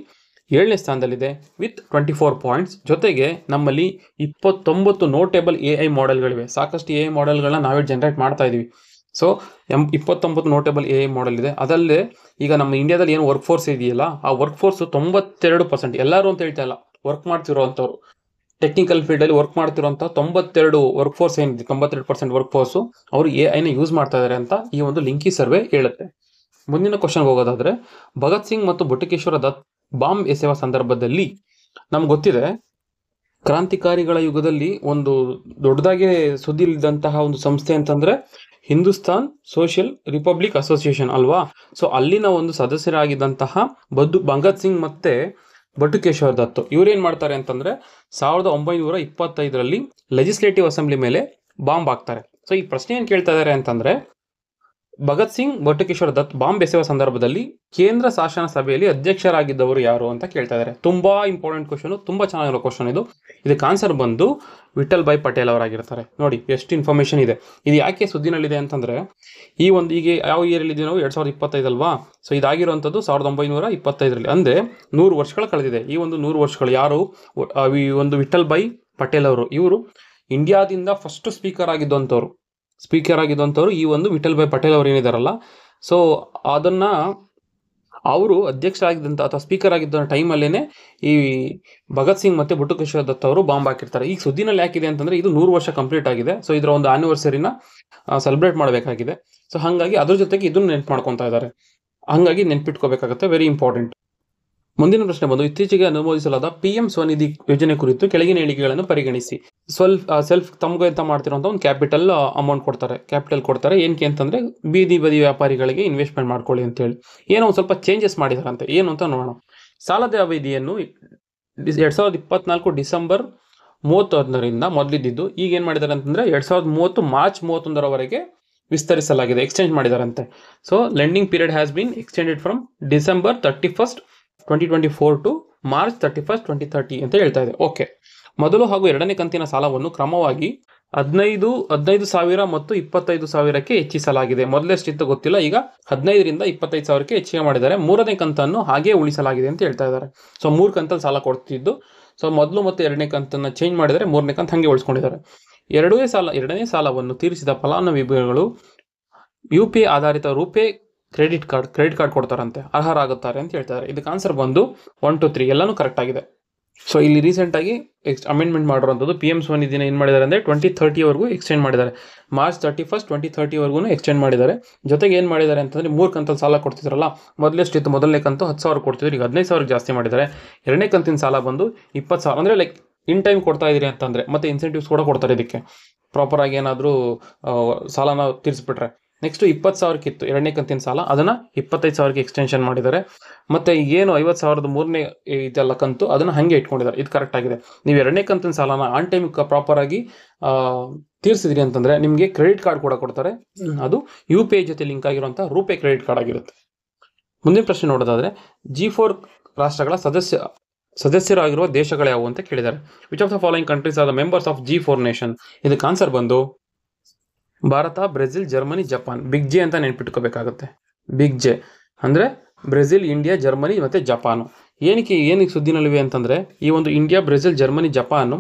7ನೇ ಸ್ಥಾನದಲ್ಲಿದೆ ವಿತ್ 24 ಪಾಯಿಂಟ್ಸ್. ಜೊತೆಗೆ ನಮ್ಮಲ್ಲಿ 29 ನೋಟೇಬಲ್ AI ಮಾಡೆಲ್ಗಳಿವೆ. ಸಾಕಷ್ಟು AI ಮಾಡೆಲ್ಗಳನ್ನ ನಾವೇ ಜನರೇಟ್ ಮಾಡ್ತಾ ಇದೀವಿ. 29 ನೋಟೇಬಲ್ AI ಮಾಡೆಲ್ ಇದೆ. ಅದಲ್ಲದೆ ಈಗ ನಮ್ಮ ಇಂಡಿಯಾದಲ್ಲಿ ಏನು ವರ್ಕ್ ಫೋರ್ಸ್ ಇದೆಯಲ್ಲ, ಆ ವರ್ಕ್ ಫೋರ್ಸ್ 92%, ಎಲ್ಲರೂ ಅಂತ ಹೇಳ್ತಾ ಇಲ್ಲ, ವರ್ಕ್ ಮಾಡ್ತಿರೋವಂಥವ್ರು, ಟೆಕ್ನಿಕಲ್ ಫೀಲ್ಡಲ್ಲಿ ವರ್ಕ್ ಮಾಡ್ತಿರೋಂಥ 92 ವರ್ಕ್ ಫೋರ್ಸ್ ಏನಿದೆ, 92% ವರ್ಕ್ ಫೋರ್ಸು ಅವರು AI ನ ಯೂಸ್ ಮಾಡ್ತಾ ಇದ್ದಾರೆ ಅಂತ ಈ ಒಂದು ಲಿಂಕಿ ಸರ್ವೆ ಹೇಳುತ್ತೆ. ಮುಂದಿನ ಕ್ವಶನ್ಗೆ ಹೋಗೋದಾದ್ರೆ, ಭಗತ್ ಸಿಂಗ್ ಮತ್ತು ಬಟುಕೇಶ್ವರ ದತ್ ಬಾಂಬ್ ಎಸೆಯುವ ಸಂದರ್ಭದಲ್ಲಿ ನಮ್ಗೆ ಗೊತ್ತಿದೆ, ಕ್ರಾಂತಿಕಾರಿಗಳ ಯುಗದಲ್ಲಿ ಒಂದು ದೊಡ್ಡದಾಗಿ ಸುದ್ದಿಲಿದ್ದಂತಹ ಒಂದು ಸಂಸ್ಥೆ ಅಂತಂದ್ರೆ ಹಿಂದೂಸ್ತಾನ್ ಸೋಷಿಯಲ್ ರಿಪಬ್ಲಿಕ್ ಅಸೋಸಿಯೇಷನ್ ಅಲ್ವಾ. ಅಲ್ಲಿನ ಒಂದು ಸದಸ್ಯರಾಗಿದ್ದಂತಹ ಭಗತ್ ಸಿಂಗ್ ಮತ್ತೆ ಬಟುಕೇಶ್ವರ ದತ್ ಇವ್ರೇನ್ ಮಾಡ್ತಾರೆ ಅಂತಂದ್ರೆ 1925ರಲ್ಲಿ ಲೆಜಿಸ್ಲೇಟಿವ್ ಅಸೆಂಬ್ಲಿ ಮೇಲೆ ಬಾಂಬ್ ಹಾಕ್ತಾರೆ. ಈ ಪ್ರಶ್ನೆ ಏನ್ ಕೇಳ್ತಾ ಇದಾರೆ ಅಂತಂದ್ರೆ, ಭಗತ್ ಸಿಂಗ್ ಬಟುಕೇಶ್ವರ ದತ್ ಬಾಂಬ್ ಎಸೆಯುವ ಸಂದರ್ಭದಲ್ಲಿ ಕೇಂದ್ರ ಶಾಸನ ಸಭೆಯಲ್ಲಿ ಅಧ್ಯಕ್ಷರಾಗಿದ್ದವರು ಯಾರು ಅಂತ ಕೇಳ್ತಾ ಇದ್ದಾರೆ. ತುಂಬಾ ಇಂಪಾರ್ಟೆಂಟ್ ಕ್ವಶನ್, ತುಂಬಾ ಚೆನ್ನಾಗಿರೋ ಕ್ವಶನ್ ಇದು. ಇದಕ್ಕೆ ಆನ್ಸರ್ ಬಂದು ವಿಠಲ್ ಭಾಯ್ ಪಟೇಲ್ ಅವರಾಗಿರ್ತಾರೆ. ನೋಡಿ ಎಷ್ಟು ಇನ್ಫಾರ್ಮೇಶನ್ ಇದೆ. ಇದು ಯಾಕೆ ಸುದ್ದಿನಲ್ಲಿದೆ ಅಂತಂದ್ರೆ, ಈಗ ಯಾವ ಇಯರ್ ಅಲ್ಲಿ ನಾವು 2025 ಅಲ್ವಾ. ಇದಾಗಿರುವಂತದ್ದು 1925ರಲ್ಲಿ, ಅಂದ್ರೆ 100 ವರ್ಷಗಳು ಕಳೆದಿದೆ. ಈ ಒಂದು 100 ವರ್ಷಗಳು ಯಾರು, ಈ ಒಂದು ವಿಠಲ್ ಭಾಯ್ ಪಟೇಲ್ ಅವರು, ಇವರು ಇಂಡಿಯಾದಿಂದ ಫಸ್ಟ್ ಸ್ಪೀಕರ್ ಆಗಿದ್ದಂಥವ್ರು ಈ ಒಂದು ವಿಠಲ್ ಭಾಯ್ ಪಟೇಲ್ ಅವರು ಏನಿದಾರಲ್ಲ. ಅದನ್ನ ಅವರು ಅಧ್ಯಕ್ಷ ಆಗಿದ್ದಂಥ ಅಥವಾ ಸ್ಪೀಕರ್ ಆಗಿದ್ದ ಟೈಮಲ್ಲೇನೆ ಈ ಭಗತ್ ಸಿಂಗ್ ಮತ್ತೆ ಬಟುಕೇಶ್ವರ ದತ್ ಅವರು ಬಾಂಬ್ ಹಾಕಿರ್ತಾರೆ. ಈಗ ಸುದ್ದಿನಲ್ಲಿ ಯಾಕಿದೆ ಅಂತಂದ್ರೆ, ಇದು 100 ವರ್ಷ ಕಂಪ್ಲೀಟ್ ಆಗಿದೆ. ಇದರ ಒಂದು ಆನಿವರ್ಸರಿನ ಸೆಲೆಬ್ರೇಟ್ ಮಾಡಬೇಕಾಗಿದೆ. ಹಾಗಾಗಿ ಅದ್ರ ಜೊತೆಗೆ ಇದನ್ನು ನೆನ್ಪು ಮಾಡ್ಕೊತಾ ಇದ್ದಾರೆ. ಹಂಗಾಗಿ ನೆನ್ಪಿಟ್ಕೋಬೇಕಾಗುತ್ತೆ, ವೆರಿ ಇಂಪಾರ್ಟೆಂಟ್. ಮುಂದಿನ ಪ್ರಶ್ನೆ ಬಂದು, ಇತ್ತೀಚೆಗೆ ಅನುಮೋದಿಸಲಾದ PM ಸ್ವನಿಧಿ ಯೋಜನೆ ಕುರಿತು ಕೆಳಗಿನ ಹೇಳಿಕೆಗಳನ್ನು ಪರಿಗಣಿಸಿ. ಸೆಲ್ಫ್ ತಮ್ಗೆ ಅಂತ ಮಾಡ್ತಿರೋಂಥ ಒಂದು ಕ್ಯಾಪಿಟಲ್ ಕೊಡ್ತಾರೆ. ಏನಕ್ಕೆ ಅಂತಂದ್ರೆ, ಬೀದಿ ಬದಿ ವ್ಯಾಪಾರಿಗಳಿಗೆ ಇನ್ವೆಸ್ಟ್ಮೆಂಟ್ ಮಾಡ್ಕೊಳ್ಳಿ ಅಂತ ಹೇಳಿ. ಏನೋ ಒಂದು ಸ್ವಲ್ಪ ಚೇಂಜಸ್ ಮಾಡಿದಾರಂತೆ, ಏನು ಅಂತ ನೋಡೋಣ. ಸಾಲದ ಅವಧಿಯನ್ನು 2024 ಡಿಸೆಂಬರ್ 31ರಿಂದ ಮೊದಲಿದ್ದು ಈಗ ಏನ್ ಮಾಡಿದ್ದಾರೆ ಅಂತಂದ್ರೆ 2030 ಮಾರ್ಚ್ 31ರವರೆಗೆ ವಿಸ್ತರಿಸಲಾಗಿದೆ, ಎಕ್ಸ್ಟೆಂಡ್ ಮಾಡಿದಾರಂತೆ. Lending period has been extended from December 31st 2024 to March 31st 2030 ಅಂತ ಹೇಳ್ತಾ ಇದೆ. ಓಕೆ, ಮೊದಲು ಹಾಗೂ ಎರಡನೇ ಕಂತಿನ ಸಾಲವನ್ನು ಕ್ರಮವಾಗಿ 15,000 ಮತ್ತು 25,000ಕ್ಕೆ ಹೆಚ್ಚಿಸಲಾಗಿದೆ. ಮೊದಲೆಷ್ಟಿತ್ತು ಗೊತ್ತಿಲ್ಲ, ಈಗ 15ರಿಂದ 25,000ಕ್ಕೆ ಹೆಚ್ಚಿಗೆ ಮಾಡಿದ್ದಾರೆ. ಮೂರನೇ ಕಂತನ್ನು ಹಾಗೆ ಉಳಿಸಲಾಗಿದೆ ಅಂತ ಹೇಳ್ತಾ ಇದ್ದಾರೆ. 3 ಕಂತಲ್ಲಿ ಸಾಲ ಕೊಡ್ತಿದ್ದು, ಮೊದಲು ಮತ್ತು ಎರಡನೇ ಕಂತನ್ನು ಚೇಂಜ್ ಮಾಡಿದರೆ, ಮೂರನೇ ಕಂತು ಹಾಗೆ ಉಳಿಸ್ಕೊಂಡಿದ್ದಾರೆ. ಎರಡನೇ ಸಾಲವನ್ನು ತೀರಿಸಿದ ಫಲಾನುಭವಿಗಳು UPI ಆಧಾರಿತ ರೂಪೇ ಕ್ರೆಡಿಟ್ ಕಾರ್ಡ್ ಕೊಡ್ತಾರಂತೆ, ಅರ್ಹರಾಗುತ್ತಾರೆ ಅಂತ ಹೇಳ್ತಾರೆ. ಇದಕ್ಕೆ ಆನ್ಸರ್ ಬಂದು 1 2 3 ಎಲ್ಲಾನು ಕರೆಕ್ಟ್ ಆಗಿದೆ. ಇಲ್ಲಿ ರೀಸೆಂಟ್ ಆಗಿ ಅಮೆಂಡ್ಮೆಂಟ್ ಮಾಡಿರುವಂಥದ್ದು PM ಸ್ವನಿಧಿನ ಏನ್ ಮಾಡಿದ್ದಾರೆ ಅಂದ್ರೆ 2030ವರೆಗೂ ಎಕ್ಸ್ಟೆಂಡ್ ಮಾಡಿದ್ದಾರೆ. ಮಾರ್ಚ್ 31st 2030ವರೆಗೂ ಎಕ್ಸ್ಟೆಂಡ್ ಮಾಡಿದ್ದಾರೆ. ಜೊತೆಗೆ ಏನ್ ಮಾಡಿದ್ದಾರೆ ಅಂತಂದ್ರೆ, 3 ಕಂತಲ್ಲಿ ಸಾಲ ಕೊಡ್ತಿದ್ರಲ್ಲ, ಮೊದಲೆಷ್ಟಿತ್ತು, ಮೊದಲನೇ ಕಂತು 10,000 ಕೊಡ್ತಿದ್ರು, ಈಗ 15,000 ಜಾಸ್ತಿ ಮಾಡಿದ್ದಾರೆ. ಎರಡನೇ ಕಂತಿನ ಸಾಲ ಬಂದು 20,000, ಅಂದ್ರೆ ಲೈಕ್ ಇನ್ ಟೈಮ್ ಕೊಡ್ತಾ ಇದೀರಿ ಅಂತಂದ್ರೆ, ಮತ್ತೆ ಇನ್ಸೆಂಟಿವ್ಸ್ ಕೂಡ ಕೊಡ್ತಾರೆ. ಇದಕ್ಕೆ ಪ್ರಾಪರ್ ಆಗಿ ಏನಾದರೂ ಸಾಲನ ತೀರಿಸ್ಬಿಟ್ರೆ. ನೆಕ್ಸ್ಟ್ 20,000 ಇತ್ತು ಎರಡನೇ ಕಂತಿನ ಸಾಲ, ಅದನ್ನ 25,000ಕ್ಕೆ ಎಕ್ಸ್ಟೆನ್ಷನ್ ಮಾಡಿದ್ದಾರೆ. ಮತ್ತೆ ಏನು 50,000 ಮೂರನೇ ಇದೆಲ್ಲ ಕಂತು, ಅದನ್ನ ಹಂಗೆ ಇಟ್ಕೊಂಡಿದ್ದಾರೆ. ಇದು ಕರೆಕ್ಟ್ ಆಗಿದೆ. ನೀವು ಎರಡನೇ ಕಂತಿನ ಸಾಲನ ಆನ್ ಟೈಮ್ ಪ್ರಾಪರ್ ಆಗಿ ತೀರಿಸಿದ್ರಿ ಅಂತಂದ್ರೆ ನಿಮಗೆ ಕ್ರೆಡಿಟ್ ಕಾರ್ಡ್ ಕೂಡ ಕೊಡ್ತಾರೆ. ಅದು UPI ಜೊತೆ ಲಿಂಕ್ ಆಗಿರುವಂತಹ ರೂಪೇ ಕ್ರೆಡಿಟ್ ಕಾರ್ಡ್ ಆಗಿರುತ್ತೆ. ಮುಂದಿನ ಪ್ರಶ್ನೆ ನೋಡೋದಾದ್ರೆ, G4 ರಾಷ್ಟ್ರಗಳ ಸದಸ್ಯರಾಗಿರುವ ದೇಶಗಳು ಯಾವುವು ಅಂತ ಕೇಳಿದ್ದಾರೆ. Which of the following countries are the members of G4 nation? ಇದಕ್ಕೆ ಆನ್ಸರ್ ಬಂದು Bharat, Brazil, Germany, Japan. Big J ಅಂತ ನೆನ್ಪಿಟ್ಕೋಬೇಕಾಗುತ್ತೆ. ಬಿಗ್ ಜೆ ಅಂದ್ರೆ ಬ್ರೆಜಿಲ್, ಇಂಡಿಯಾ, ಜರ್ಮನಿ ಮತ್ತೆ ಜಪಾನ್. ಏನಕ್ಕೆ ಸುದ್ದಿನಲ್ಲಿವೆ ಅಂತಂದ್ರೆ, ಈ ಒಂದು India, Brazil, Germany, Japan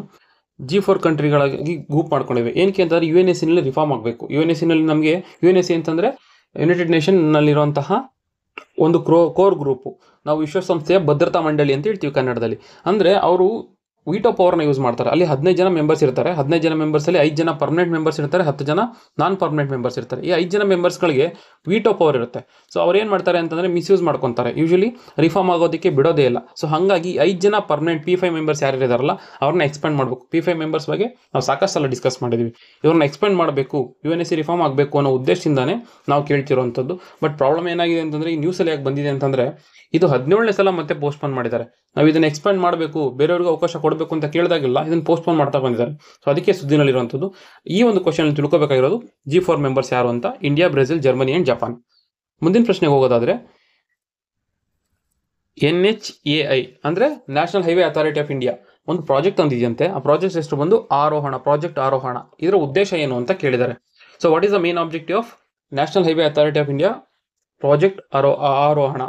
G4 ಕಂಟ್ರಿಗಳಾಗಿ ಗ್ರೂಪ್ ಮಾಡ್ಕೊಂಡಿವೆ. ಏನಕ್ಕೆ ಅಂತಂದ್ರೆ UNSC ನಲ್ಲಿ ರಿಫಾರ್ಮ್ ಆಗಬೇಕು. UNSC ನಲ್ಲಿ ನಮಗೆ UNSC ಅಂತಂದ್ರೆ ಯುನೈಟೆಡ್ ನೇಷನ್ ನಲ್ಲಿರುವಂತಹ ಒಂದು ಕೋರ್ ಗ್ರೂಪು. ನಾವು ವಿಶ್ವಸಂಸ್ಥೆಯ ಭದ್ರತಾ ಮಂಡಳಿ ಅಂತ ಹೇಳ್ತೀವಿ ಕನ್ನಡದಲ್ಲಿ. ಅಂದರೆ ಅವರು ವೀಟೋ ಪವರ್ನ ಯೂಸ್ ಮಾಡ್ತಾರೆ. ಅಲ್ಲಿ 15 ಜನ ಮೆಂಬರ್ಸ್ ಇರ್ತಾರೆ. 15 ಜನ ಮೆಂಬರ್ಸಲ್ಲಿ 5 ಜನ ಪರ್ಮನೆಂಟ್ ಮೆಂಬರ್ಸ್ ಇರ್ತಾರೆ, 10 ಜನ ನಾನ್ ಪರ್ಮನೆಂಟ್ ಮೆಂಬರ್ಸ್ ಇರ್ತಾರೆ. ಈ 5 ಜನ ಮೆಂಬರ್ಸ್ಗಳಿಗೆ ವೀಟೋ ಪವರ್ ಇರುತ್ತೆ. ಸೊ ಅವ್ರು ಏನು ಮಾಡ್ತಾರೆ ಅಂತಂದರೆ ಮಿಸ್ಯೂಸ್ ಮಾಡ್ಕೊತಾರೆ, ಯೂಶಲಿ ರಿಫಾರ್ಮ್ ಆಗೋದಕ್ಕೆ ಬಿಡೋದೇ ಇಲ್ಲ. ಸೊ ಹಾಗಾಗಿ 5 ಜನ ಪರ್ಮನೆಂಟ್ P5 ಮೆಂಬರ್ಸ್ ಯಾರು ಇದಾರಲ್ಲ ಅವ್ರನ್ನ ಎಕ್ಸ್ಪೆಂಡ್ ಮಾಡಬೇಕು. P5 ಮೆಂಬರ್ಸ್ ಬಗ್ಗೆ ನಾವು ಸಾಕಷ್ಟು ಸಲ ಡಿಸ್ಕಸ್ ಮಾಡಿದ್ವಿ. ಇವ್ರನ್ನ ಎಕ್ಸ್ಪೆಂಡ್ ಮಾಡಬೇಕು, UNSC ರಿಫಾರ್ಮ್ ಆಗಬೇಕು ಅನ್ನೋ ಉದ್ದೇಶದಿಂದಾನೇ ನಾವು ಕೇಳ್ತಿರೋವಂಥದ್ದು. ಬಟ್ ಪ್ರಾಬ್ಲಮ್ ಏನಾಗಿದೆ ಅಂತಂದರೆ, ಈ ನ್ಯೂಸಲ್ಲಿ ಯಾಕೆ ಬಂದಿದೆ ಅಂತಂದರೆ, ಇದು 17ನೇ ಸಲ ಮತ್ತೆ ಪೋಸ್ಟ್ಪೋನ್ ಮಾಡಿದ್ದಾರೆ. ನಾವು ಇದನ್ನು ಎಕ್ಸ್ಪೆಂಡ್ ಮಾಡಬೇಕು, ಬೇರೆಯವ್ರಿಗೆ ಅವಕಾಶ ಕೊಡಬೇಕು ಅಂತ ಕೇಳಿದಾಗಿಲ್ಲ, ಇದನ್ನು ಪೋಸ್ಟ್ಪೋನ್ ಮಾಡ್ತಾ ಬಂದಿದ್ದಾರೆ. ಸೊ ಅದಕ್ಕೆ ಸುದ್ದಿನಲ್ಲಿರುವಂಥದ್ದು. ಈ ಒಂದು ಕ್ವಶನ್ ತಿಳ್ಕೊಬೇಕಾಗಿರೋದು G4 ಮೆಂಬರ್ಸ್ ಯಾರು ಅಂತ: India, Brazil, Germany and Japan. ಮುಂದಿನ ಪ್ರಶ್ನೆಗೆ ಹೋಗೋದಾದ್ರೆ, NHAI ಅಂದರೆ national highway authority of India ಒಂದು ಪ್ರಾಜೆಕ್ಟ್ ತಂದಿದೆಯಂತೆ. ಆ ಪ್ರಾಜೆಕ್ಟ್ ಹೆಸರು ಬಂದು ಆರೋಹಣ, ಪ್ರಾಜೆಕ್ಟ್ ಆರೋಹಣ. ಇದರ ಉದ್ದೇಶ ಏನು ಅಂತ ಕೇಳಿದ್ದಾರೆ. So what is the main objective of national highway authority of India project ಆರೋಹಣ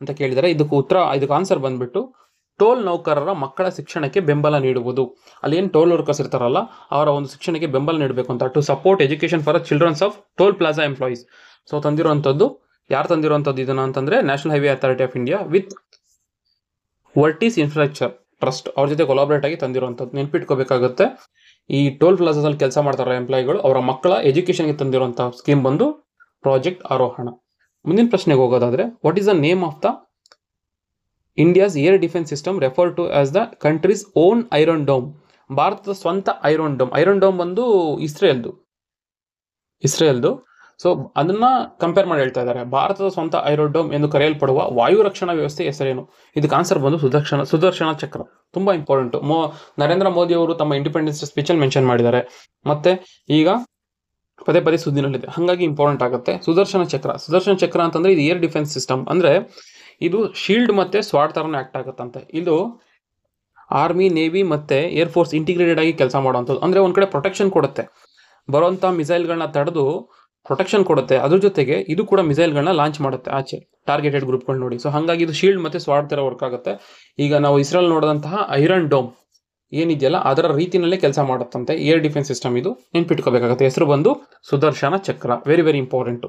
ಅಂತ ಕೇಳಿದ್ದಾರೆ. ಇದಕ್ಕೆ ಆನ್ಸರ್ ಬಂದ್ಬಿಟ್ಟು ಟೋಲ್ ನೌಕರರ ಮಕ್ಕಳ ಶಿಕ್ಷಣಕ್ಕೆ ಬೆಂಬಲ ನೀಡುವುದು. ಅಲ್ಲಿ ಏನು ಟೋಲ್ ವರ್ಕರ್ಸ್ ಇರ್ತಾರಲ್ಲ ಅವರ ಒಂದು ಶಿಕ್ಷಣಕ್ಕೆ ಬೆಂಬಲ ನೀಡಬೇಕು ಅಂತ, to support education for childrens of toll plaza employees. So ಯಾರು ತಂದಿರುವಂಥದ್ದು ಇದನ್ನ ಅಂತಂದ್ರೆ national highway authority of India with Vertis infrastructure trust ಅವ್ರ ಜೊತೆ ಕೊಲಾಬ್ರೇಟ್ ಆಗಿ ತಂದಿರುವಂಥದ್ದು. ನೆನ್ಪಿಟ್ಕೋಬೇಕಾಗುತ್ತೆ, ಈ ಟೋಲ್ ಪ್ಲಾಜಾದಲ್ಲಿ ಕೆಲಸ ಮಾಡ್ತಾರ ಎಂಪ್ಲಾಯಿಗಳು, ಅವರ ಮಕ್ಕಳ ಎಜುಕೇಷನ್ಗೆ ತಂದಿರುವಂಥ ಸ್ಕೀಮ್ ಬಂದು ಪ್ರಾಜೆಕ್ಟ್ ಆರೋಹಣ. ಮುಂದಿನ ಪ್ರಶ್ನೆಗೆ ಹೋಗೋದಾದ್ರೆ, what is the name of the India's air defence system refer to as the country's own iron dome. ಭಾರತದ ಸ್ವಂತ ಐರನ್ ಡೋಮ್. ಐರನ್ ಡೋಮ್ ಬಂದು ಇಸ್ರೇಲ್ದು. ಸೊ ಅದನ್ನ ಕಂಪೇರ್ ಮಾಡಿ ಹೇಳ್ತಾ ಇದ್ದಾರೆ. ಭಾರತದ ಸ್ವಂತ ಐರನ್ ಡೋಮ್ ಎಂದು ಕರೆಯಲ್ಪಡುವ ವಾಯು ರಕ್ಷಣಾ ವ್ಯವಸ್ಥೆ ಹೆಸರೇನು? ಇದಕ್ಕೆ ಆನ್ಸರ್ ಬಂದು ಸುದರ್ಶನ ಚಕ್ರ. ತುಂಬಾ ಇಂಪಾರ್ಟೆಂಟ್. ನರೇಂದ್ರ ಮೋದಿ ಅವರು ತಮ್ಮ ಇಂಡಿಪೆಂಡೆನ್ಸ್ ಸ್ಪೀಚಲ್ಲಿ ಮೆನ್ಷನ್ ಮಾಡಿದ್ದಾರೆ, ಮತ್ತೆ ಈಗ ಪದೇ ಪದೇ ಸುದ್ದಿನಲ್ಲಿದೆ, ಹಾಗಾಗಿ ಇಂಪಾರ್ಟೆಂಟ್ ಆಗುತ್ತೆ. ಸುದರ್ಶನ ಚಕ್ರ ಅಂತಂದ್ರೆ ಇದು ಏರ್ ಡಿಫೆನ್ಸ್ ಸಿಸ್ಟಮ್. ಅಂದ್ರೆ ಇದು ಶೀಲ್ಡ್ ಮತ್ತೆ ಸ್ವಾಡ್ ತರನೇ ಆಕ್ಟ್ ಆಗುತ್ತಂತೆ. ಇದು ಆರ್ಮಿ, ನೇವಿ ಮತ್ತೆ ಏರ್ ಫೋರ್ಸ್ ಇಂಟಿಗ್ರೇಟೆಡ್ ಆಗಿ ಕೆಲಸ ಮಾಡುವಂಥದ್ದು. ಅಂದ್ರೆ ಒಂದ್ ಕಡೆ ಪ್ರೊಟೆಕ್ಷನ್ ಕೊಡುತ್ತೆ, ಬರುವಂತ ಮಿಸೈಲ್ಗಳನ್ನ ತಡೆದು ಪ್ರೊಟೆಕ್ಷನ್ ಕೊಡುತ್ತೆ. ಅದ್ರ ಜೊತೆಗೆ ಇದು ಕೂಡ ಮಿಸೈಲ್ಗಳನ್ನ ಲಾಂಚ್ ಮಾಡುತ್ತೆ ಆಚೆ ಟಾರ್ಗೆಟೆಡ್ ಗ್ರೂಪ್ಗಳು ನೋಡಿ. ಸೊ ಹಾಗಾಗಿ ಇದು ಶೀಲ್ಡ್ ಮತ್ತೆ ಸ್ವಾಡ್ ತರ ವರ್ಕ್ ಆಗುತ್ತೆ. ಈಗ ನಾವು ಇಸ್ರೇಲ್ ನೋಡಿದಂತಹ ಐರನ್ ಡೋಮ್ ಏನಿದೆಯಲ್ಲ ಅದರ ರೀತಿನಲ್ಲೇ ಕೆಲಸ ಮಾಡುತ್ತಂತೆ ಏರ್ ಡಿಫೆನ್ಸ್ ಸಿಸ್ಟಮ್. ಇದು ನೆನ್ಪಿಟ್ಕೋಬೇಕಾಗುತ್ತೆ. ಹೆಸರು ಬಂದು ಸುದರ್ಶನ ಚಕ್ರ. Very very important.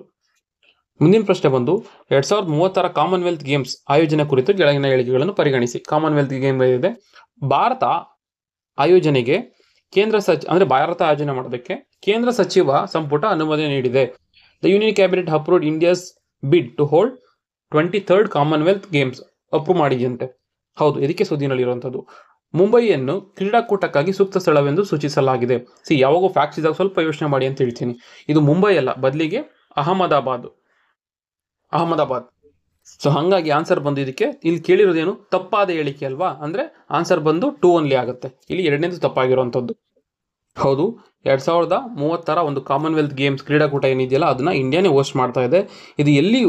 ಮುಂದಿನ ಪ್ರಶ್ನೆ ಬಂದು 2030 ಕಾಮನ್ವೆಲ್ತ್ ಗೇಮ್ಸ್ ಆಯೋಜನೆ ಕುರಿತು ಕೆಳಗಿನ ಹೇಳಿಕೆಗಳನ್ನು ಪರಿಗಣಿಸಿ. ಕಾಮನ್ವೆಲ್ತ್ ಗೇಮ್ ಇದೆ. ಭಾರತ ಆಯೋಜನೆಗೆ ಭಾರತ ಆಯೋಜನೆ ಮಾಡೋದಕ್ಕೆ ಕೇಂದ್ರ ಸಚಿವ ಸಂಪುಟ ಅನುಮೋದನೆ ನೀಡಿದೆ. The union cabinet approved India's bid to hold 23rd Commonwealth Games approve ಮಾಡಿದೆಯಂತೆ. ಹೌದು, ಇದಕ್ಕೆ ಸುದ್ದಿನಲ್ಲಿರುವಂಥದ್ದು. ಮುಂಬೈಯನ್ನು ಕ್ರೀಡಾಕೂಟಕ್ಕಾಗಿ ಸೂಕ್ತ ಸ್ಥಳವೆಂದು ಸೂಚಿಸಲಾಗಿದೆ. ಯಾವಾಗೂ ಫ್ಯಾಕ್ಟ್ಸ್ ಇದ್ದಾಗ ಸ್ವಲ್ಪ ಯೋಚನೆ ಮಾಡಿ ಅಂತ ಹೇಳ್ತೀನಿ. ಇದು ಮುಂಬೈ ಅಲ್ಲ, ಬದಲಿಗೆ ಅಹಮದಾಬಾದ್. ಸೊ ಹಾಗಾಗಿ ಆನ್ಸರ್ ಬಂದು ಇದಕ್ಕೆ ಇಲ್ಲಿ ಕೇಳಿರೋದೇನು ತಪ್ಪಾದ ಹೇಳಿಕೆ ಅಲ್ವಾ? ಅಂದ್ರೆ ಆನ್ಸರ್ ಬಂದು 2 ಓನ್ಲಿ ಆಗುತ್ತೆ. ಇಲ್ಲಿ ಎರಡನೇದು ತಪ್ಪಾಗಿರುವಂಥದ್ದು. ಹೌದು, 2030 ಒಂದು ಕಾಮನ್ವೆಲ್ತ್ ಗೇಮ್ಸ್ ಕ್ರೀಡಾಕೂಟ ಏನಿದೆಯಲ್ಲ ಅದನ್ನ ಇಂಡಿಯಾನೇ ಹೋಸ್ಟ್ ಮಾಡ್ತಾ ಇದೆ. ಇದು ಎಲ್ಲಿ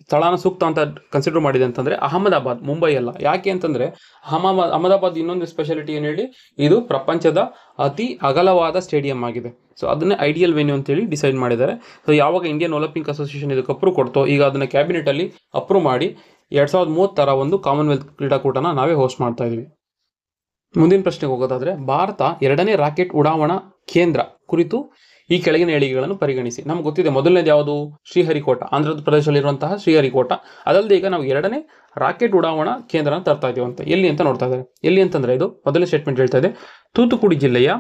ಸ್ಥಳಾನ ಸೂಕ್ತ ಅಂತ ಕನ್ಸಿಡರ್ ಮಾಡಿದೆ ಅಂತಂದ್ರೆ ಅಹಮದಾಬಾದ್, ಮುಂಬೈ ಅಲ್ಲ. ಯಾಕೆ ಅಂತಂದ್ರೆ ಅಹಮದಾಬಾದ್ ಇನ್ನೊಂದು ಸ್ಪೆಷಾಲಿಟಿ ಏನು ಹೇಳಿ, ಇದು ಪ್ರಪಂಚದ ಅತಿ ಅಗಲವಾದ ಸ್ಟೇಡಿಯಂ ಆಗಿದೆ. ಸೊ ಅದನ್ನೇ ಐಡಿಯಲ್ ವೆನ್ಯೂ ಅಂತೇಳಿ ಡಿಸೈಡ್ ಮಾಡಿದ್ದಾರೆ. ಸೊ ಯಾವಾಗ ಇಂಡಿಯನ್ ಒಲಿಂಪಿಕ್ ಅಸೋಸಿಯೇಷನ್ ಇದಕ್ಕೆ ಅಪ್ರೂವ್ ಕೊಡ್ತೋ, ಈಗ ಅದನ್ನ ಕ್ಯಾಬಿನೆಟ್ ಅಲ್ಲಿ ಅಪ್ರೂವ್ ಮಾಡಿ 2030 ಒಂದು ಕಾಮನ್ವೆಲ್ತ್ ಕ್ರೀಡಾಕೂಟನ ನಾವೇ ಹೋಸ್ಟ್ ಮಾಡ್ತಾ ಇದೀವಿ. ಮುಂದಿನ ಪ್ರಶ್ನೆಗೆ ಹೋಗೋದಾದ್ರೆ, ಭಾರತ 2ನೇ ರಾಕೆಟ್ ಉಡಾವಣಾ ಕೇಂದ್ರ ಕುರಿತು ಈ ಕೆಳಗಿನ ಹೇಳಿಕೆಗಳನ್ನು ಪರಿಗಣಿಸಿ. ನಮ್ಗೆ ಗೊತ್ತಿದೆ, ಮೊದಲನೇದು ಯಾವುದು? ಶ್ರೀಹರಿಕೋಟ, ಆಂಧ್ರ ಪ್ರದೇಶದಲ್ಲಿರುವಂತಹ ಶ್ರೀಹರಿಕೋಟ. ಅದಲ್ಲದೆ ಈಗ ನಾವು 2ನೇ ರಾಕೆಟ್ ಉಡಾವಣಾ ಕೇಂದ್ರನ ತರ್ತಾ ಇದೀವಿ ಅಂತ. ಎಲ್ಲಿ ಅಂತ ನೋಡ್ತಾ ಇದ್ದಾರೆ. ಎಲ್ಲಿ ಅಂತಂದ್ರೆ ಇದು ಮೊದಲನೇ ಸ್ಟೇಟ್ಮೆಂಟ್ ಹೇಳ್ತಾ ಇದೆ, ತೂತುಕುಡಿ ಜಿಲ್ಲೆಯ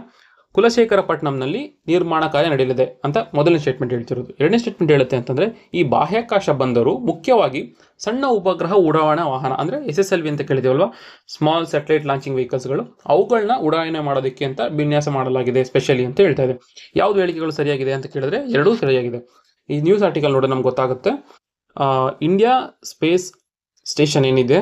ಕುಲಶೇಖರಪಟ್ಟಣಂನಲ್ಲಿ ನಿರ್ಮಾಣ ಕಾರ್ಯ ನಡೆಯಲಿದೆ ಅಂತ ಮೊದಲನೇ ಸ್ಟೇಟ್ಮೆಂಟ್ ಹೇಳ್ತಿರೋದು. ಎರಡನೇ ಸ್ಟೇಟ್ಮೆಂಟ್ ಹೇಳುತ್ತೆ ಅಂತಂದ್ರೆ, ಈ ಬಾಹ್ಯಾಕಾಶ ಬಂದರು ಮುಖ್ಯವಾಗಿ ಸಣ್ಣ ಉಪಗ್ರಹ ಉಡಾವಣಾ ವಾಹನ ಅಂದ್ರೆ SSLV ಅಂತ ಕೇಳಿದೇವಲ್ವಾ, ಸ್ಮಾಲ್ ಸ್ಯಾಟಲೈಟ್ ಲಾಂಚಿಂಗ್ ವೆಹಿಕಲ್ಸ್ಗಳು, ಅವುಗಳನ್ನ ಉಡಾವಣೆ ಮಾಡೋದಕ್ಕೆ ಅಂತ ವಿನ್ಯಾಸ ಮಾಡಲಾಗಿದೆ ಸ್ಪೆಷಲಿ ಅಂತ ಹೇಳ್ತಾ ಇದೆ. ಯಾವ್ದು ಹೇಳಿಕೆಗಳು ಸರಿಯಾಗಿದೆ ಅಂತ ಕೇಳಿದ್ರೆ ಎರಡೂ ಸರಿಯಾಗಿದೆ. ಈ ನ್ಯೂಸ್ ಆರ್ಟಿಕಲ್ ನೋಡಿದ್ರೆ ನಮ್ಗೆ ಗೊತ್ತಾಗುತ್ತೆ. ಇಂಡಿಯಾ ಸ್ಪೇಸ್ ಸ್ಟೇಷನ್ ಏನಿದೆ,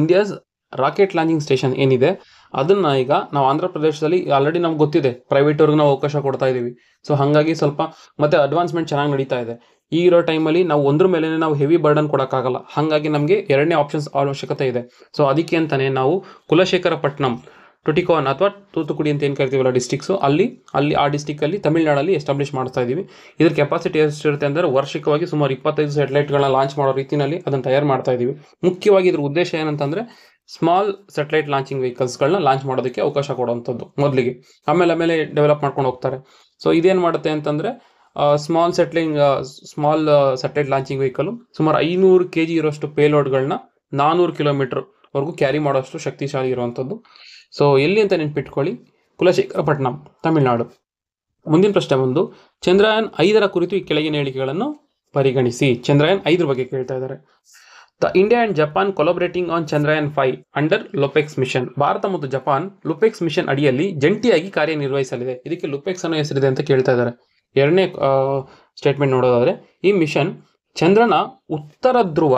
ಇಂಡಿಯಾಸ್ ರಾಕೆಟ್ ಲಾಂಚಿಂಗ್ ಸ್ಟೇಷನ್ ಏನಿದೆ, ಅದನ್ನ ಈಗ ನಾವು ಆಂಧ್ರ ಪ್ರದೇಶದಲ್ಲಿ ಆಲ್ರೆಡಿ ನಮ್ಗೆ ಗೊತ್ತಿದೆ, ಪ್ರೈವೇಟ್ ಅವ್ರಿಗೆ ನಾವು ಅವಕಾಶ ಕೊಡ್ತಾ ಇದೀವಿ. ಸೊ ಹಾಗಾಗಿ ಸ್ವಲ್ಪ ಮತ್ತೆ ಅಡ್ವಾನ್ಸ್ಮೆಂಟ್ ಚೆನ್ನಾಗಿ ನಡೀತಾ ಇದೆ. ಈ ಇರೋ ಟೈಮಲ್ಲಿ ನಾವು ಒಂದ್ರ ಮೇಲೆ ನಾವು ಹೆವಿ ಬರ್ಡನ್ ಕೊಡೋಕ್ಕಾಗಲ್ಲ. ಹಾಗಾಗಿ ನಮಗೆ ಎರಡನೇ ಆಪ್ಷನ್ಸ್ ಅವಶ್ಯಕತೆ ಇದೆ. ಸೊ ಅದಕ್ಕೆ ಅಂತಾನೆ ನಾವು ಕುಲಶೇಖರಪಟ್ಟಣಂ, ಟುಟಿಕೋನ್ ಅಥವಾ ತೂತುಕುಡಿ ಅಂತ ಏನು ಕರಿತೀವಲ್ಲ ಡಿಸ್ಟಿಕ್ಸು, ಅಲ್ಲಿ ಆ ಡಿಸ್ಟಿಕಲ್ಲಿ ತಮಿಳ್ನಾಡಲ್ಲಿ ಎಸ್ಟಾಬ್ಲಿಷ್ ಮಾಡ್ತಾ ಇದೀವಿ. ಇದ್ರ ಕೆಪಾಸಿಟಿ ಎಷ್ಟಿರುತ್ತೆ ಅಂದರೆ ವರ್ಷಿಕವಾಗಿ ಸುಮಾರು 25 ಸ್ಯಾಟಲೈಟ್ಗಳನ್ನ ಲಾಂಚ್ ಮಾಡೋ ರೀತಿಯಲ್ಲಿ ಅದನ್ನು ತಯಾರು ಮಾಡ್ತಾ ಇದೀವಿ. ಮುಖ್ಯವಾಗಿ ಇದ್ರ ಉದ್ದೇಶ ಏನಂತಂದ್ರೆ ಸ್ಮಾಲ್ ಸ್ಯಾಟಲೈಟ್ ಲಾಂಚಿಂಗ್ ವೆಹಿಕಲ್ಸ್ಗಳನ್ನ ಲಾಂಚ್ ಮಾಡೋದಕ್ಕೆ ಅವಕಾಶ ಕೊಡುವಂಥದ್ದು ಮೊದಲಿಗೆ. ಆಮೇಲೆ ಡೆವಲಪ್ ಮಾಡ್ಕೊಂಡು ಹೋಗ್ತಾರೆ. ಸೊ ಇದೇನು ಮಾಡುತ್ತೆ ಅಂತಂದ್ರೆ ಸ್ಮಾಲ್ ಸ್ಯಾಟಲೈಟ್ ಲಾಂಚಿಂಗ್ ವೆಹಿಕಲ್ ಸುಮಾರು 500 kg ಇರುವಷ್ಟು ಪೇಲೋಡ್ಗಳನ್ನ 400 ಕಿಲೋಮೀಟರ್ ವರೆಗೂ ಕ್ಯಾರಿ ಮಾಡುವಷ್ಟು ಶಕ್ತಿಶಾಲಿ ಇರುವಂಥದ್ದು. ಸೊ ಎಲ್ಲಿ ಅಂತ ನೆನ್ಪಿಟ್ಕೊಳ್ಳಿ, ಕುಲಶೇಖರಪಟ್ಟಣಂ, ತಮಿಳುನಾಡು. ಮುಂದಿನ ಪ್ರಶ್ನೆ ಬಂದು ಚಂದ್ರಯಾನ್ 5 ಕುರಿತು ಈ ಕೆಳಗಿನ ಹೇಳಿಕೆಗಳನ್ನು ಪರಿಗಣಿಸಿ. ಚಂದ್ರಯಾನ್ 5 ಬಗ್ಗೆ ಕೇಳ್ತಾ ಇದ್ದಾರೆ. The India and Japan collaborating on Chandrayaan 5 under LUPEX mission. Bharat ಮತ್ತು ಜಪಾನ್ ಲುಪೆಕ್ಸ್ ಮಿಷನ್ ಅಡಿಯಲ್ಲಿ ಜಂಟಿಯಾಗಿ ಕಾರ್ಯನಿರ್ವಹಿಸಲಿದೆ. ಇದಕ್ಕೆ ಲುಪೆಕ್ಸ್ ಅನ್ನೋ ಹೆಸರಿದೆ ಅಂತ ಕೇಳ್ತಾ ಇದ್ದಾರೆ. ಎರಡನೇ ಸ್ಟೇಟ್ಮೆಂಟ್ ನೋಡೋದಾದ್ರೆ, ಈ ಮಿಷನ್ ಚಂದ್ರನ ಉತ್ತರ ಧ್ರುವ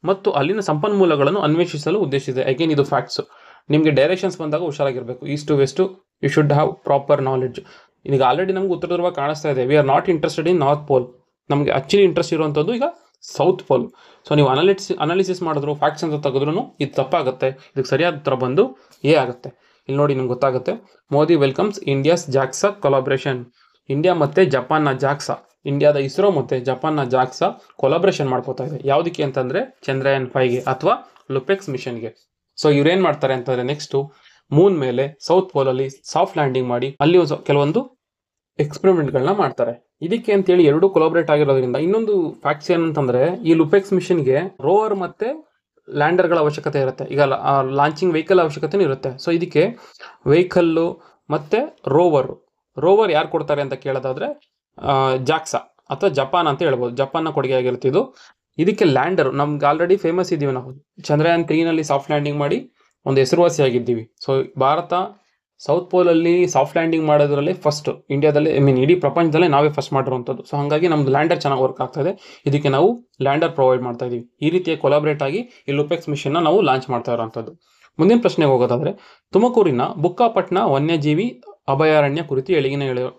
ಮತ್ತು ಅಲ್ಲಿನ ಸಂಪನ್ಮೂಲಗಳನ್ನು ಅನ್ವೇಷಿಸಲು ಉದ್ದೇಶಿಸಿದೆ. ಅಗೇನ್ ಇದು ಫ್ಯಾಕ್ಟ್ಸ್. ನಿಮಗೆ ಡೈರೆಕ್ಷನ್ಸ್ ಬಂದಾಗ ಹುಷಾರಾಗಿರಬೇಕು. East to west you should have proper knowledge. ಈಗ ಆಲ್ರೆಡಿ ನಮ್ಗೆ ಉತ್ತರ ಧ್ರುವ ಕಾಣಿಸ್ತಾ ಇದೆ. We are not interested in north pole. ನಮಗೆ ಆಕ್ಚುಲಿ ಇಂಟ್ರೆಸ್ಟ್ ಇರುವಂಥದ್ದು ಈಗ ಸೌತ್ ಪೋಲ್. ಸೊ ನೀವು ಅನಾಲಿಸಿಸ್ ಮಾಡಿದ್ರು, ಫ್ಯಾಕ್ಟ್ಸ್ ಅಂತ ತೆಗೆದ್ರು ಇದು ತಪ್ಪಾಗುತ್ತೆ. ಇದಕ್ಕೆ ಸರಿಯಾದ ಉತ್ತರ ಬಂದು ಎ ಆಗುತ್ತೆ. ಇಲ್ಲಿ ನೋಡಿ ನಿಮ್ಗೆ ಗೊತ್ತಾಗುತ್ತೆ. Modi welcomes India's ಜಾಕ್ಸಾ collaboration. India ಮತ್ತೆ ಜಪಾನ್ನ ಜಾಕ್ಸಾ, ಇಂಡಿಯಾದ ಇಸ್ರೋ ಮತ್ತೆ ಜಪಾನ್ನ ಜಾಕ್ಸಾ ಕೊಲಾಬ್ರೇಷನ್ ಮಾಡ್ಕೋತಾ ಇದೆ. ಯಾವುದಕ್ಕೆ ಅಂತಂದ್ರೆ ಚಂದ್ರಯಾನ್ 5ಗೆ ಅಥವಾ ಲುಪೆಕ್ಸ್ ಮಿಷನ್ಗೆ. ಸೊ ಇವ್ರೇನ್ ಮಾಡ್ತಾರೆ ಅಂತಂದ್ರೆ ನೆಕ್ಸ್ಟ್ ಮೂನ್ ಮೇಲೆ ಸೌತ್ ಪೋಲ್ ಅಲ್ಲಿ ಸಾಫ್ಟ್ ಲ್ಯಾಂಡಿಂಗ್ ಮಾಡಿ ಅಲ್ಲಿ ಕೆಲವೊಂದು ಎಕ್ಸ್ಪೆರಿಮೆಂಟ್ಗಳನ್ನ ಮಾಡ್ತಾರೆ. ಇದಕ್ಕೆ ಅಂತೇಳಿ ಎರಡು ಕೊಲಾಬ್ರೇಟ್ ಆಗಿರೋದ್ರಿಂದ ಇನ್ನೊಂದು ಫ್ಯಾಕ್ಟ್ಸ್ ಏನಂತಂದ್ರೆ ಈ ಲುಪೆಕ್ಸ್ ಮಿಷನ್ಗೆ ರೋವರ್ ಮತ್ತೆ ಲ್ಯಾಂಡರ್ಗಳ ಅವಶ್ಯಕತೆ ಇರುತ್ತೆ. ಈಗ ಲಾಂಚಿಂಗ್ ವೆಹಿಕಲ್ ಅವಶ್ಯಕತೆ ಇರುತ್ತೆ. ಸೊ ಇದಕ್ಕೆ ವೆಹಿಕಲ್ಲು ಮತ್ತೆ ರೋವರ್ ಯಾರು ಕೊಡ್ತಾರೆ ಅಂತ ಕೇಳೋದಾದ್ರೆ ಜಾಕ್ಸಾ ಅಥವಾ ಜಪಾನ್ ಅಂತ ಹೇಳ್ಬೋದು. ಜಪಾನ್ನ ಕೊಡುಗೆ ಆಗಿರುತ್ತೆ ಇದು. ಇದಕ್ಕೆ ಲ್ಯಾಂಡರ್ ನಮ್ಗೆ ಆಲ್ರೆಡಿ ಫೇಮಸ್ ಇದೀವಿ ನಾವು. ಚಂದ್ರಯಾನ್ 3ನಲ್ಲಿ ಸಾಫ್ಟ್ ಲ್ಯಾಂಡಿಂಗ್ ಮಾಡಿ ಒಂದು ಹೆಸರುವಾಸಿ ಆಗಿದ್ದೀವಿ. ಸೊ ಭಾರತ ಸೌತ್ ಪೋಲ್ ಅಲ್ಲಿ ಸಾಫ್ಟ್ ಲ್ಯಾಂಡಿಂಗ್ ಮಾಡೋದ್ರಲ್ಲಿ ಫಸ್ಟ್ ಇಂಡಿಯಾದಲ್ಲಿ, ಇಡೀ ಪ್ರಪಂಚದಲ್ಲೇ ನಾವೇ ಫಸ್ಟ್ ಮಾಡಿರುವಂಥದ್ದು. ಸೊ ಹಾಗಾಗಿ ನಮ್ದು ಲ್ಯಾಂಡರ್ ಚೆನ್ನಾಗಿ ವರ್ಕ್ ಆಗ್ತಾ ಇದೆ. ಇದಕ್ಕೆ ನಾವು ಲ್ಯಾಂಡರ್ ಪ್ರೊವೈಡ್ ಮಾಡ್ತಾ ಇದೀವಿ. ಈ ರೀತಿಯ ಕೊಲಾಬ್ರೇಟ್ ಆಗಿ ಈ ಲುಪೆಕ್ಸ್ ಮಿಷನ್ ನಾವು ಲಾಂಚ್ ಮಾಡ್ತಾ ಇರುವಂಥದ್ದು. ಮುಂದಿನ ಪ್ರಶ್ನೆಗೆ ಹೋಗೋದಾದ್ರೆ, ತುಮಕೂರಿನ ಬುಕ್ಕಾಪಟ್ನ ವನ್ಯಜೀವಿ ಅಭಯಾರಣ್ಯ ಕುರಿತು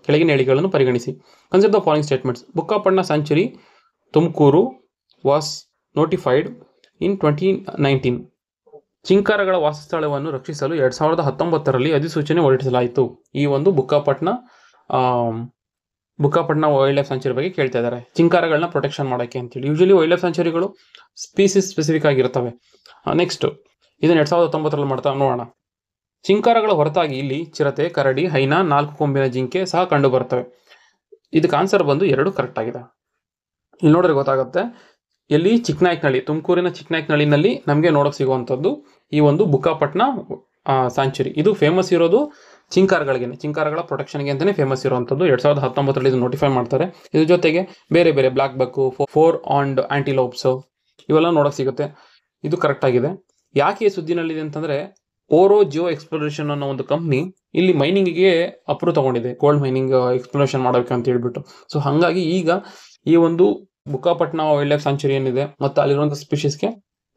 ಕೆಳಗಿನ ಹೇಳಿಕೆಗಳನ್ನು ಪರಿಗಣಿಸಿ. Consider the following statements. Bukkapatna sanctuary Tumakuru was notified in 2019. ಚಿಂಕಾರಗಳ ವಾಸಸ್ಥಳವನ್ನು ರಕ್ಷಿಸಲು 2019ರಲ್ಲಿ ಅಧಿಸೂಚನೆ ಹೊರಡಿಸಲಾಯಿತು. ಈ ಒಂದು ಬುಕ್ಕಾಪಟ್ನ ವೈಲ್ಡ್ ಲೈಫ್ ಸ್ಯಾಂಚುರಿ ಬಗ್ಗೆ ಕೇಳ್ತಾ ಇದ್ದಾರೆ. ಚಿಂಕಾರಗಳನ್ನ ಪ್ರೊಟೆಕ್ಷನ್ ಮಾಡೋಕ್ಕೆ ಅಂತೇಳಿ. ಯೂಶಲಿ ವೈಲ್ಡ್ ಲೈಫ್ ಸ್ಯಾಂಚುರಿಗಳು ಸ್ಪೀಸಿಸ್ ಸ್ಪೆಸಿಫಿಕ್ ಆಗಿರ್ತವೆ. ನೆಕ್ಸ್ಟ್ ಇದನ್ನ 2019ರಲ್ಲಿ ಮಾಡ್ತಾ ನೋಡೋಣ. ಚಿಂಕಾರಗಳ ಹೊರತಾಗಿ ಇಲ್ಲಿ ಚಿರತೆ, ಕರಡಿ, ಹೈನಾ, 4 ಕೊಂಬಿನ ಜಿಂಕೆ ಸಹ ಕಂಡು ಬರ್ತವೆ. ಇದಕ್ಕೆ ಆನ್ಸರ್ ಬಂದು 2 ಕರೆಕ್ಟ್ ಆಗಿದೆ. ಇಲ್ಲಿ ನೋಡ್ರೆ ಗೊತ್ತಾಗುತ್ತೆ. ಎಲ್ಲಿ ಚಿಕ್ಕನಾಯಕನಹಳ್ಳಿ, ತುಮಕೂರಿನ ಚಿಕ್ಕನಾಯಕನಹಳ್ಳಿನಲ್ಲಿ ನಮಗೆ ನೋಡೋಕೆ ಸಿಗುವಂಥದ್ದು ಈ ಒಂದು ಬುಕ್ಕಾಪಟ್ನ ಸ್ಯಾಂಚುರಿ. ಇದು ಫೇಮಸ್ ಇರೋದು ಚಿಂಕಾರಗಳ ಪ್ರೊಟೆಕ್ಷನ್ಗೆ ಅಂತಾನೆ ಫೇಮಸ್ ಇರುವಂಥದ್ದು. 2019ರಲ್ಲಿ ಇದು ನೋಟಿಫೈ ಮಾಡ್ತಾರೆ. ಇದ್ರ ಜೊತೆಗೆ ಬೇರೆ ಬೇರೆ ಬ್ಲಾಕ್ ಬಕ್ಕು, 4 ಆಂಡ್ ಆಂಟಿಲೋಪ್ಸ್ ಇವೆಲ್ಲ ನೋಡೋಕೆ ಸಿಗುತ್ತೆ. ಇದು ಕರೆಕ್ಟ್ ಆಗಿದೆ. ಯಾಕೆ ಈ ಸುದ್ದಿನಲ್ಲಿದೆ ಅಂತಂದ್ರೆ, ಓರೋ ಜಿಯೋ ಎಕ್ಸ್ಪ್ಲೋರೇಷನ್ ಅನ್ನೋ ಒಂದು ಕಂಪ್ನಿ ಇಲ್ಲಿ ಮೈನಿಂಗಿಗೆ ಅಪ್ರೂವ್ ತಗೊಂಡಿದೆ, ಗೋಲ್ಡ್ ಮೈನಿಂಗ್ ಎಕ್ಸ್ಪ್ಲೋರೇಷನ್ ಮಾಡೋಕೆ ಅಂತ ಹೇಳ್ಬಿಟ್ಟು. ಸೊ ಹಾಗಾಗಿ ಈಗ ಈ ಒಂದು ಬುಕ್ಕಾಪಟ್ನ ವೈಲ್ಡ್ ಲೈಫ್ ಸ್ಯಾಂಚುರಿ ಏನಿದೆ ಮತ್ತು ಅಲ್ಲಿರುವಂಥ ಸ್ಪೀಷೀಸ್ಗೆ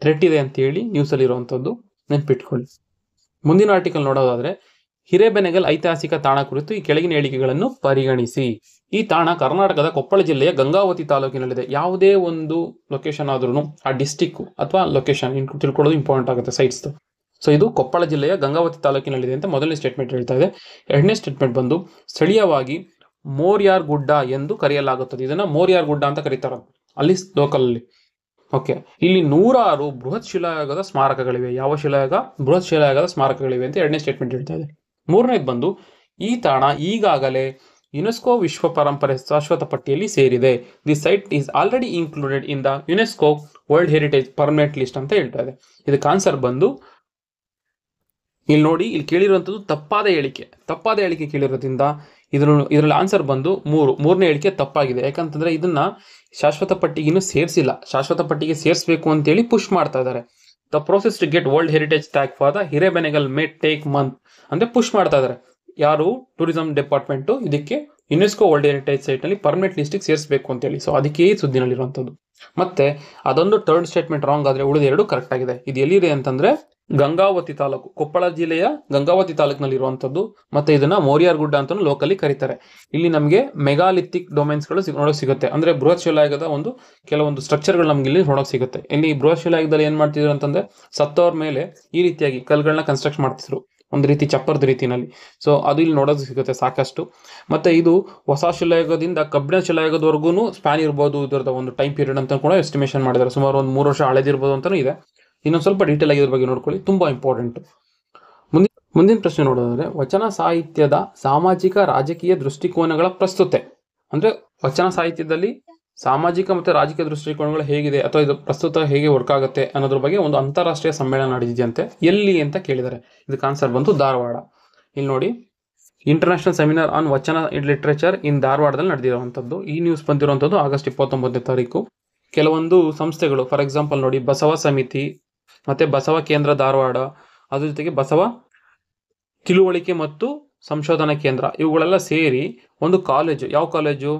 ಥ್ರೆಟ್ ಇದೆ ಅಂತ ಹೇಳಿ ನ್ಯೂಸಲ್ಲಿ ಇರುವಂಥದ್ದು ನೆನ್ಪಿಟ್ಕೊಳ್ಳಿ. ಮುಂದಿನ ಆರ್ಟಿಕಲ್ ನೋಡೋದಾದ್ರೆ, ಹಿರೇಬೆನಗಲ್ ಐತಿಹಾಸಿಕ ತಾಣ ಕುರಿತು ಈ ಕೆಳಗಿನ ಹೇಳಿಕೆಗಳನ್ನು ಪರಿಗಣಿಸಿ. ಈ ತಾಣ ಕರ್ನಾಟಕದ ಕೊಪ್ಪಳ ಜಿಲ್ಲೆಯ ಗಂಗಾವತಿ ತಾಲೂಕಿನಲ್ಲಿದೆ. ಯಾವುದೇ ಒಂದು ಲೊಕೇಶನ್ ಆದ್ರೂ ಆ ಡಿಸ್ಟಿಕ್ ಅಥವಾ ಲೊಕೇಶನ್ ತಿಳ್ಕೊಳ್ಳೋದು ಇಂಪಾರ್ಟೆಂಟ್ ಆಗುತ್ತೆ, ಸೈಟ್ಸ್. ಸೊ ಇದು ಕೊಪ್ಪಳ ಜಿಲ್ಲೆಯ ಗಂಗಾವತಿ ತಾಲೂಕಿನಲ್ಲಿದೆ ಅಂತ ಮೊದಲನೇ ಸ್ಟೇಟ್ಮೆಂಟ್ ಹೇಳ್ತಾ ಇದೆ. ಎರಡನೇ ಸ್ಟೇಟ್ಮೆಂಟ್ ಬಂದು ಸ್ಥಳೀಯವಾಗಿ ಮೋರ್ಯಾರ್ ಗುಡ್ಡ ಎಂದು ಕರೆಯಲಾಗುತ್ತದೆ. ಇದನ್ನ ಮೋರ್ಯಾರ್ ಗುಡ್ಡ ಅಂತ ಕರೀತಾರೆ ಅಲ್ಲಿ ಲೋಕಲ್ ಅಲ್ಲಿ. ಓಕೆ, ಇಲ್ಲಿ 106 ಬೃಹತ್ ಶಿಲಾಯುಗದ ಸ್ಮಾರಕಗಳಿವೆ. ಯಾವ ಶಿಲಾಯುಗ? ಬೃಹತ್ ಶಿಲಾಯುಗದ ಸ್ಮಾರಕಗಳಿವೆ ಅಂತ ಎರಡನೇ ಸ್ಟೇಟ್ಮೆಂಟ್ ಹೇಳ್ತಾ ಇದೆ. ಮೂರನೇದು ಬಂದು ಈ ತಾಣ ಈಗಾಗಲೇ ಯುನೆಸ್ಕೋ ವಿಶ್ವ ಪರಂಪರೆ ಶಾಶ್ವತ ಪಟ್ಟಿಯಲ್ಲಿ ಸೇರಿದೆ. The site is already included in the UNESCO world heritage permanent list ಅಂತ ಹೇಳ್ತಾ ಇದೆ. ಇದಕ್ಕೆ ಆನ್ಸರ್ ಬಂದು ಇಲ್ಲಿ ನೋಡಿ, ಇಲ್ಲಿ ಕೇಳಿರುವಂಥದ್ದು ತಪ್ಪಾದ ಹೇಳಿಕೆ ಕೇಳಿರೋದ್ರಿಂದ ಇದರಲ್ಲಿ ಆನ್ಸರ್ ಬಂದು ಮೂರನೇ ಹೇಳಿಕೆ ತಪ್ಪಾಗಿದೆ. ಯಾಕಂತಂದ್ರೆ ಇದನ್ನ ಶಾಶ್ವತ ಪಟ್ಟಿಗೆ ಇನ್ನೂ ಸೇರಿಸಿಲ್ಲ. ಶಾಶ್ವತ ಪಟ್ಟಿಗೆ ಸೇರಿಸಬೇಕು ಅಂತೇಳಿ ಪುಷ್ ಮಾಡ್ತಾ ಇದ್ದಾರೆ. The process to get world heritage tag for the Hirebenakal may take month ಅಂದ್ರೆ ಪುಷ್ ಮಾಡ್ತಾ ಇದ್ದಾರೆ. ಯಾರು? ಟೂರಿಸಂ ಡಿಪಾರ್ಟ್ಮೆಂಟ್ ಇದಕ್ಕೆ ಯುನೆಸ್ಕೋ ವರ್ಲ್ಡ್ ಹೆರಿಟೇಜ್ ಸೈಟ್ ನಲ್ಲಿ ಪರ್ಮನೆಂಟ್ ಲಿಸ್ಟಿಗೆ ಸೇರಿಸಬೇಕು ಅಂತೇಳಿ. ಸೊ ಅದಕ್ಕೆ ಈ ಸುದ್ದಿನಲ್ಲಿರುವಂಥದ್ದು. ಮತ್ತೆ ಅದೊಂದು ಥರ್ಡ್ ಸ್ಟೇಟ್ಮೆಂಟ್ ರಾಂಗ್ ಆದ್ರೆ ಉಳಿದ 2 ಕರೆಕ್ಟ್ ಆಗಿದೆ. ಇದು ಎಲ್ಲಿದೆ ಅಂತಂದ್ರೆ ಗಂಗಾವತಿ ತಾಲೂಕು, ಕೊಪ್ಪಳ ಜಿಲ್ಲೆಯ ಗಂಗಾವತಿ ತಾಲೂಕಿನಲ್ಲಿ ಇರುವಂತದ್ದು. ಮತ್ತೆ ಇದನ್ನ ಮೋರಿಯಾರ್ ಗುಡ್ಡ ಅಂತ ಲೋಕಲಿ ಕರೀತಾರೆ. ಇಲ್ಲಿ ನಮಗೆ ಮೆಗಾಲಿಥಿಕ್ ಡೊಮೈನ್ಸ್ಗಳು ನೋಡೋಕೆ ಸಿಗುತ್ತೆ. ಅಂದ್ರೆ ಬೃಹತ್ ಶಿಲಾಯುಗದ ಕೆಲವೊಂದು ಸ್ಟ್ರಕ್ಚರ್ಗಳು ನಮ್ಗೆ ಇಲ್ಲಿ ನೋಡೋಕೆ ಸಿಗುತ್ತೆ. ಇಲ್ಲಿ ಬೃಹತ್ ಶಿಲಾಯುಗದಲ್ಲಿ ಏನ್ ಮಾಡ್ತಿದ್ರು ಅಂತಂದ್ರೆ ಸತ್ತೋರ್ ಮೇಲೆ ಈ ರೀತಿಯಾಗಿ ಕಲ್ಗಳನ್ನ ಕನ್ಸ್ಟ್ರಕ್ಟ್ ಮಾಡ್ತಿದ್ರು, ಒಂದು ರೀತಿ ಚಪ್ಪರದ ರೀತಿನಲ್ಲಿ. ಸೊ ಅದು ಇಲ್ಲಿ ನೋಡೋಕೆ ಸಿಗುತ್ತೆ ಸಾಕಷ್ಟು. ಮತ್ತೆ ಇದು ಹೊಸ ಶಿಲಾಯುಗದಿಂದ ಕಬ್ಬಿಣ ಶಿಲಾಯುಗದವರೆಗೂ ಸ್ಪ್ಯಾನ್ ಇರ್ಬೋದು, ಇದರದ ಒಂದು ಟೈಮ್ ಪೀರಿಯಡ್ ಅಂತ ಕೂಡ ಎಸ್ಟಿಮೇಷನ್ ಮಾಡಿದ್ದಾರೆ. ಸುಮಾರು ಒಂದು 3 ವರ್ಷ ಹಳೆದಿರ್ಬೋದು ಅಂತಾನೂ ಇದೆ. ಇನ್ನೊಂದು ಸ್ವಲ್ಪ ಡೀಟೇಲ್ ಆಗಿ ಇದ್ರ ಬಗ್ಗೆ ನೋಡ್ಕೊಳ್ಳಿ, ತುಂಬಾ ಇಂಪಾರ್ಟೆಂಟ್. ಮುಂದಿನ ಪ್ರಶ್ನೆ ನೋಡೋದಾದ್ರೆ, ವಚನ ಸಾಹಿತ್ಯದ ಸಾಮಾಜಿಕ ರಾಜಕೀಯ ದೃಷ್ಟಿಕೋನಗಳ ಪ್ರಸ್ತುತೆ. ಅಂದ್ರೆ ವಚನ ಸಾಹಿತ್ಯದಲ್ಲಿ ಸಾಮಾಜಿಕ ಮತ್ತು ರಾಜಕೀಯ ದೃಷ್ಟಿಕೋನಗಳು ಹೇಗಿದೆ ಅಥವಾ ಇದು ಪ್ರಸ್ತುತ ಹೇಗೆ ವರ್ಕ್ ಆಗುತ್ತೆ ಅನ್ನೋದ್ರ ಬಗ್ಗೆ ಒಂದು ಅಂತಾರಾಷ್ಟ್ರೀಯ ಸಮ್ಮೇಳನ ನಡೆದಿದೆಯಂತೆ. ಎಲ್ಲಿ ಅಂತ ಕೇಳಿದ್ದಾರೆ. ಇದಕ್ಕೆ ಆನ್ಸರ್ ಬಂತು ಧಾರವಾಡ. ಇಲ್ಲಿ ನೋಡಿ, ಇಂಟರ್ನ್ಯಾಷನಲ್ ಸೆಮಿನಾರ್ ಆನ್ ವಚನ ಲಿಟ್ರೇಚರ್ ಇನ್ ಧಾರವಾಡದಲ್ಲಿ ನಡೆದಿರುವಂಥದ್ದು. ಈ ನ್ಯೂಸ್ ಬಂದಿರುವಂಥದ್ದು ಆಗಸ್ಟ್ 29ನೇ ತಾರೀಕು. ಕೆಲವೊಂದು ಸಂಸ್ಥೆಗಳು, ಫಾರ್ ಎಕ್ಸಾಂಪಲ್ ನೋಡಿ, ಬಸವ ಸಮಿತಿ ಮತ್ತೆ ಬಸವ ಕೇಂದ್ರ ಧಾರವಾಡ, ಅದ್ರ ಜೊತೆಗೆ ಬಸವ ತಿಳುವಳಿಕೆ ಮತ್ತು ಸಂಶೋಧನಾ ಕೇಂದ್ರ, ಇವುಗಳೆಲ್ಲ ಸೇರಿ ಒಂದು ಕಾಲೇಜು, ಯಾವ ಕಾಲೇಜು,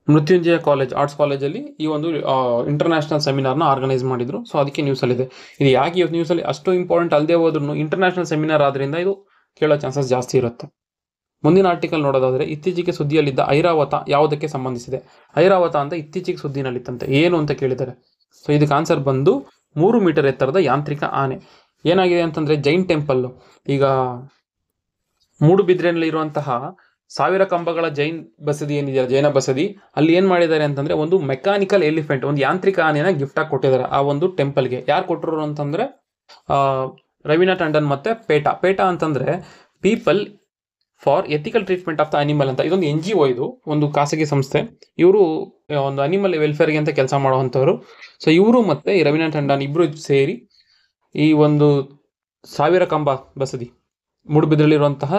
ಮೃತ್ಯುಂಜಯ ಕಾಲೇಜ್, ಆರ್ಟ್ಸ್ ಕಾಲೇಜಲ್ಲಿ ಈ ಒಂದು ಇಂಟರ್ನ್ಯಾಷನಲ್ ಸೆಮಿನಾರ್ನ ಆರ್ಗನೈಸ್ ಮಾಡಿದ್ರು. ಸೊ ಅದಕ್ಕೆ ನ್ಯೂಸಲ್ಲಿದೆ. ಇದು ಯಾಕೆ ಇವತ್ತು ನ್ಯೂಸಲ್ಲಿ ಅಷ್ಟು ಇಂಪಾರ್ಟೆಂಟ್ ಅಲ್ಲದೆ ಹೋದ್ರೂ ಇಂಟರ್ನ್ಯಾಷನಲ್ ಸೆಮಿನಾರ್ ಆದ್ರಿಂದ ಇದು ಕೇಳೋ ಚಾನ್ಸಸ್ ಜಾಸ್ತಿ ಇರುತ್ತೆ. ಮುಂದಿನ ಆರ್ಟಿಕಲ್ ನೋಡೋದಾದ್ರೆ, ಇತ್ತೀಚೆಗೆ ಸುದ್ದಿಯಲ್ಲಿದ್ದ ಐರಾವತ ಯಾವುದಕ್ಕೆ ಸಂಬಂಧಿಸಿದೆ? ಐರಾವತ ಅಂತ ಇತ್ತೀಚೆಗೆ ಸುದ್ದಿನಲ್ಲಿತ್ತಂತೆ. ಏನು ಅಂತ ಕೇಳಿದ್ದಾರೆ. ಸೊ ಇದಕ್ಕೆ ಆನ್ಸರ್ ಬಂದು 3 ಮೀಟರ್ ಎತ್ತರದ ಯಾಂತ್ರಿಕ ಆನೆ. ಏನಾಗಿದೆ ಅಂತಂದ್ರೆ, ಜೈನ್ ಟೆಂಪಲ್, ಈಗ ಮೂಡುಬಿದ್ರೆನಲ್ಲಿ ಇರುವಂತಹ 1000 ಕಂಬಗಳ ಜೈನ್ ಬಸದಿ ಏನಿದೆಯಲ್ಲ, ಜೈನ ಬಸದಿ, ಅಲ್ಲಿ ಏನ್ ಮಾಡಿದ್ದಾರೆ ಅಂತಂದ್ರೆ ಒಂದು ಮೆಕ್ಯಾನಿಕಲ್ ಎಲಿಫೆಂಟ್, ಒಂದು ಯಾಂತ್ರಿಕ ಆನೆನ ಗಿಫ್ಟ್ ಆಗಿ ಕೊಟ್ಟಿದ್ದಾರೆ ಆ ಒಂದು ಟೆಂಪಲ್ಗೆ. ಯಾರು ಕೊಟ್ಟರು ಅಂತಂದ್ರೆ ರವೀನಾ ಟಂಡನ್ ಮತ್ತೆ ಪೇಟಾ ಅಂತಂದ್ರೆ people for ethical treatment of the animal ಅಂತ. ಇದೊಂದು NGO, ಇದು ಒಂದು ಖಾಸಗಿ ಸಂಸ್ಥೆ. ಇವರು ಒಂದು ಅನಿಮಲ್ ವೆಲ್ಫೇರ್ಗೆ ಅಂತ ಕೆಲಸ ಮಾಡುವಂಥವ್ರು. ಸೊ ಇವರು ಮತ್ತೆ ಈ ರವೀನಾ ಟಂಡನ್ ಇಬ್ರು ಸೇರಿ ಈ ಒಂದು 1000 ಕಂಬ ಬಸದಿ, ಮೂಡುಬಿದ್ರಲ್ಲಿರುವಂತಹ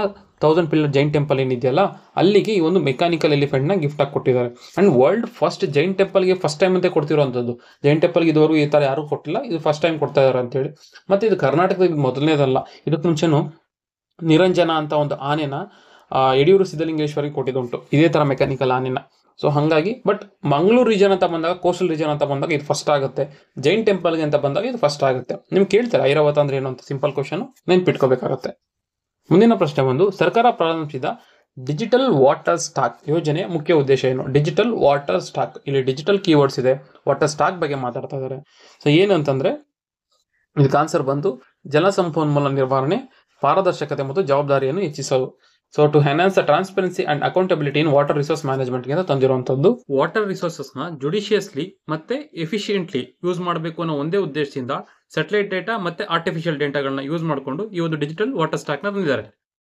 1000 ಪಿಲ್ಲರ್ ಜೈನ್ ಟೆಂಪಲ್ ಏನಿದೆಯಲ್ಲ, ಅಲ್ಲಿಗೆ ಈ ಒಂದು ಮೆಕ್ಯಾನಿಕಲ್ ಎಲಿಫೆಂಟ್ನ ಗಿಫ್ಟ್ ಆಗಿ ಕೊಟ್ಟಿದ್ದಾರೆ. ಅಂಡ್ ವರ್ಲ್ಡ್ ಫಸ್ಟ್ ಜೈನ್ ಟೆಂಪಲ್ಗೆ ಫಸ್ಟ್ ಟೈಮ್ ಅಂತ ಕೊಡ್ತಿರುವಂಥದ್ದು. ಜೈನ್ ಟೆಂಪಲ್ಗೆ ಇದುವರೆಗೂ ಈ ಥರ ಯಾರು ಕೊಟ್ಟಿಲ್ಲ, ಇದು ಫಸ್ಟ್ ಟೈಮ್ ಕೊಡ್ತಾ ಇದ್ದಾರೆ ಅಂತೇಳಿ. ಮತ್ತೆ ಇದು ಕರ್ನಾಟಕದ ಮೊದಲನೇದಲ್ಲ. ಇದಕ್ಕೆ ಮುಂಚೆನೂ ನಿರಂಜನ ಅಂತ ಒಂದು ಆನೆನ ಯಡಿಯೂರು ಸಿದ್ಧಲಿಂಗೇಶ್ವರಿಗೆ ಕೊಟ್ಟಿದ್ದುಂಟು, ಇದೇ ಥರ ಮೆಕ್ಯಾನಿಕಲ್ ಆನೆನ. ಸೊ ಹಾಗಾಗಿ, ಬಟ್ ಮಂಗಳೂರು ರೀಜನ್ ಅಂತ ಬಂದಾಗ, ಕೋಸ್ಟಲ್ ರೀಜನ್ ಅಂತ ಬಂದಾಗ ಇದು ಫಸ್ಟ್ ಆಗುತ್ತೆ. ಜೈನ್ ಟೆಂಪಲ್ಗೆ ಅಂತ ಬಂದಾಗ ಇದು ಫಸ್ಟ್ ಆಗುತ್ತೆ. ನಿಮ್ಗೆ ಕೇಳ್ತಾರೆ ಐರಾವತ ಅಂದ್ರೆ ಏನು ಅಂತ, ಸಿಂಪಲ್ ಕ್ವಶನ್, ನೆನ್ಪಿಟ್ಕೋಬೇಕಾಗತ್ತೆ. ಮುಂದಿನ ಪ್ರಶ್ನೆ ಒಂದು, ಸರ್ಕಾರ ಪ್ರಾರಂಭಿಸಿದ ಡಿಜಿಟಲ್ ವಾಟರ್ ಸ್ಟಾಕ್ ಯೋಜನೆಯ ಮುಖ್ಯ ಉದ್ದೇಶ ಏನು? ಡಿಜಿಟಲ್ ವಾಟರ್ ಸ್ಟಾಕ್, ಇಲ್ಲಿ ಡಿಜಿಟಲ್ ಕೀವರ್ಡ್ಸ್ ಇದೆ, ವಾಟರ್ ಸ್ಟಾಕ್ ಬಗ್ಗೆ ಮಾತಾಡ್ತಾ ಇದ್ದಾರೆ. ಸೊ ಏನು ಅಂತಂದ್ರೆ, ಇದಕ್ಕೆ ಆನ್ಸರ್ ಬಂದು ಜಲಸಂಪನ್ಮೂಲ ನಿರ್ವಹಣೆ, ಪಾರದರ್ಶಕತೆ ಮತ್ತು ಜವಾಬ್ದಾರಿಯನ್ನು ಹೆಚ್ಚಿಸಲು. So to enhance the transparency and accountability in water resource management ಅಂತ ತಂದಿರುವಂತದ್ದು. ವಾಟರ್ ರಿಸೋರ್ಸಸ್ ನ ಜುಡಿಷಿಯಸ್ಲಿ ಮತ್ತೆ ಎಫಿಷಿಯೆಂಟ್ಲಿ ಯೂಸ್ ಮಾಡಬೇಕು ಅನ್ನೋ ಒಂದೇ ಉದ್ದೇಶದಿಂದ ಸ್ಯಾಟಲೈಟ್ ಡೇಟಾ ಮತ್ತೆ ಆರ್ಟಿಫಿಷಿಯಲ್ ಡೇಟಾಗಳನ್ನ ಯೂಸ್ ಮಾಡಿಕೊಂಡು ಈ ಒಂದು ಡಿಜಿಟಲ್ ವಾಟರ್ ಸ್ಟಾಕ್ ನ ತಂದಿದ್ದಾರೆ.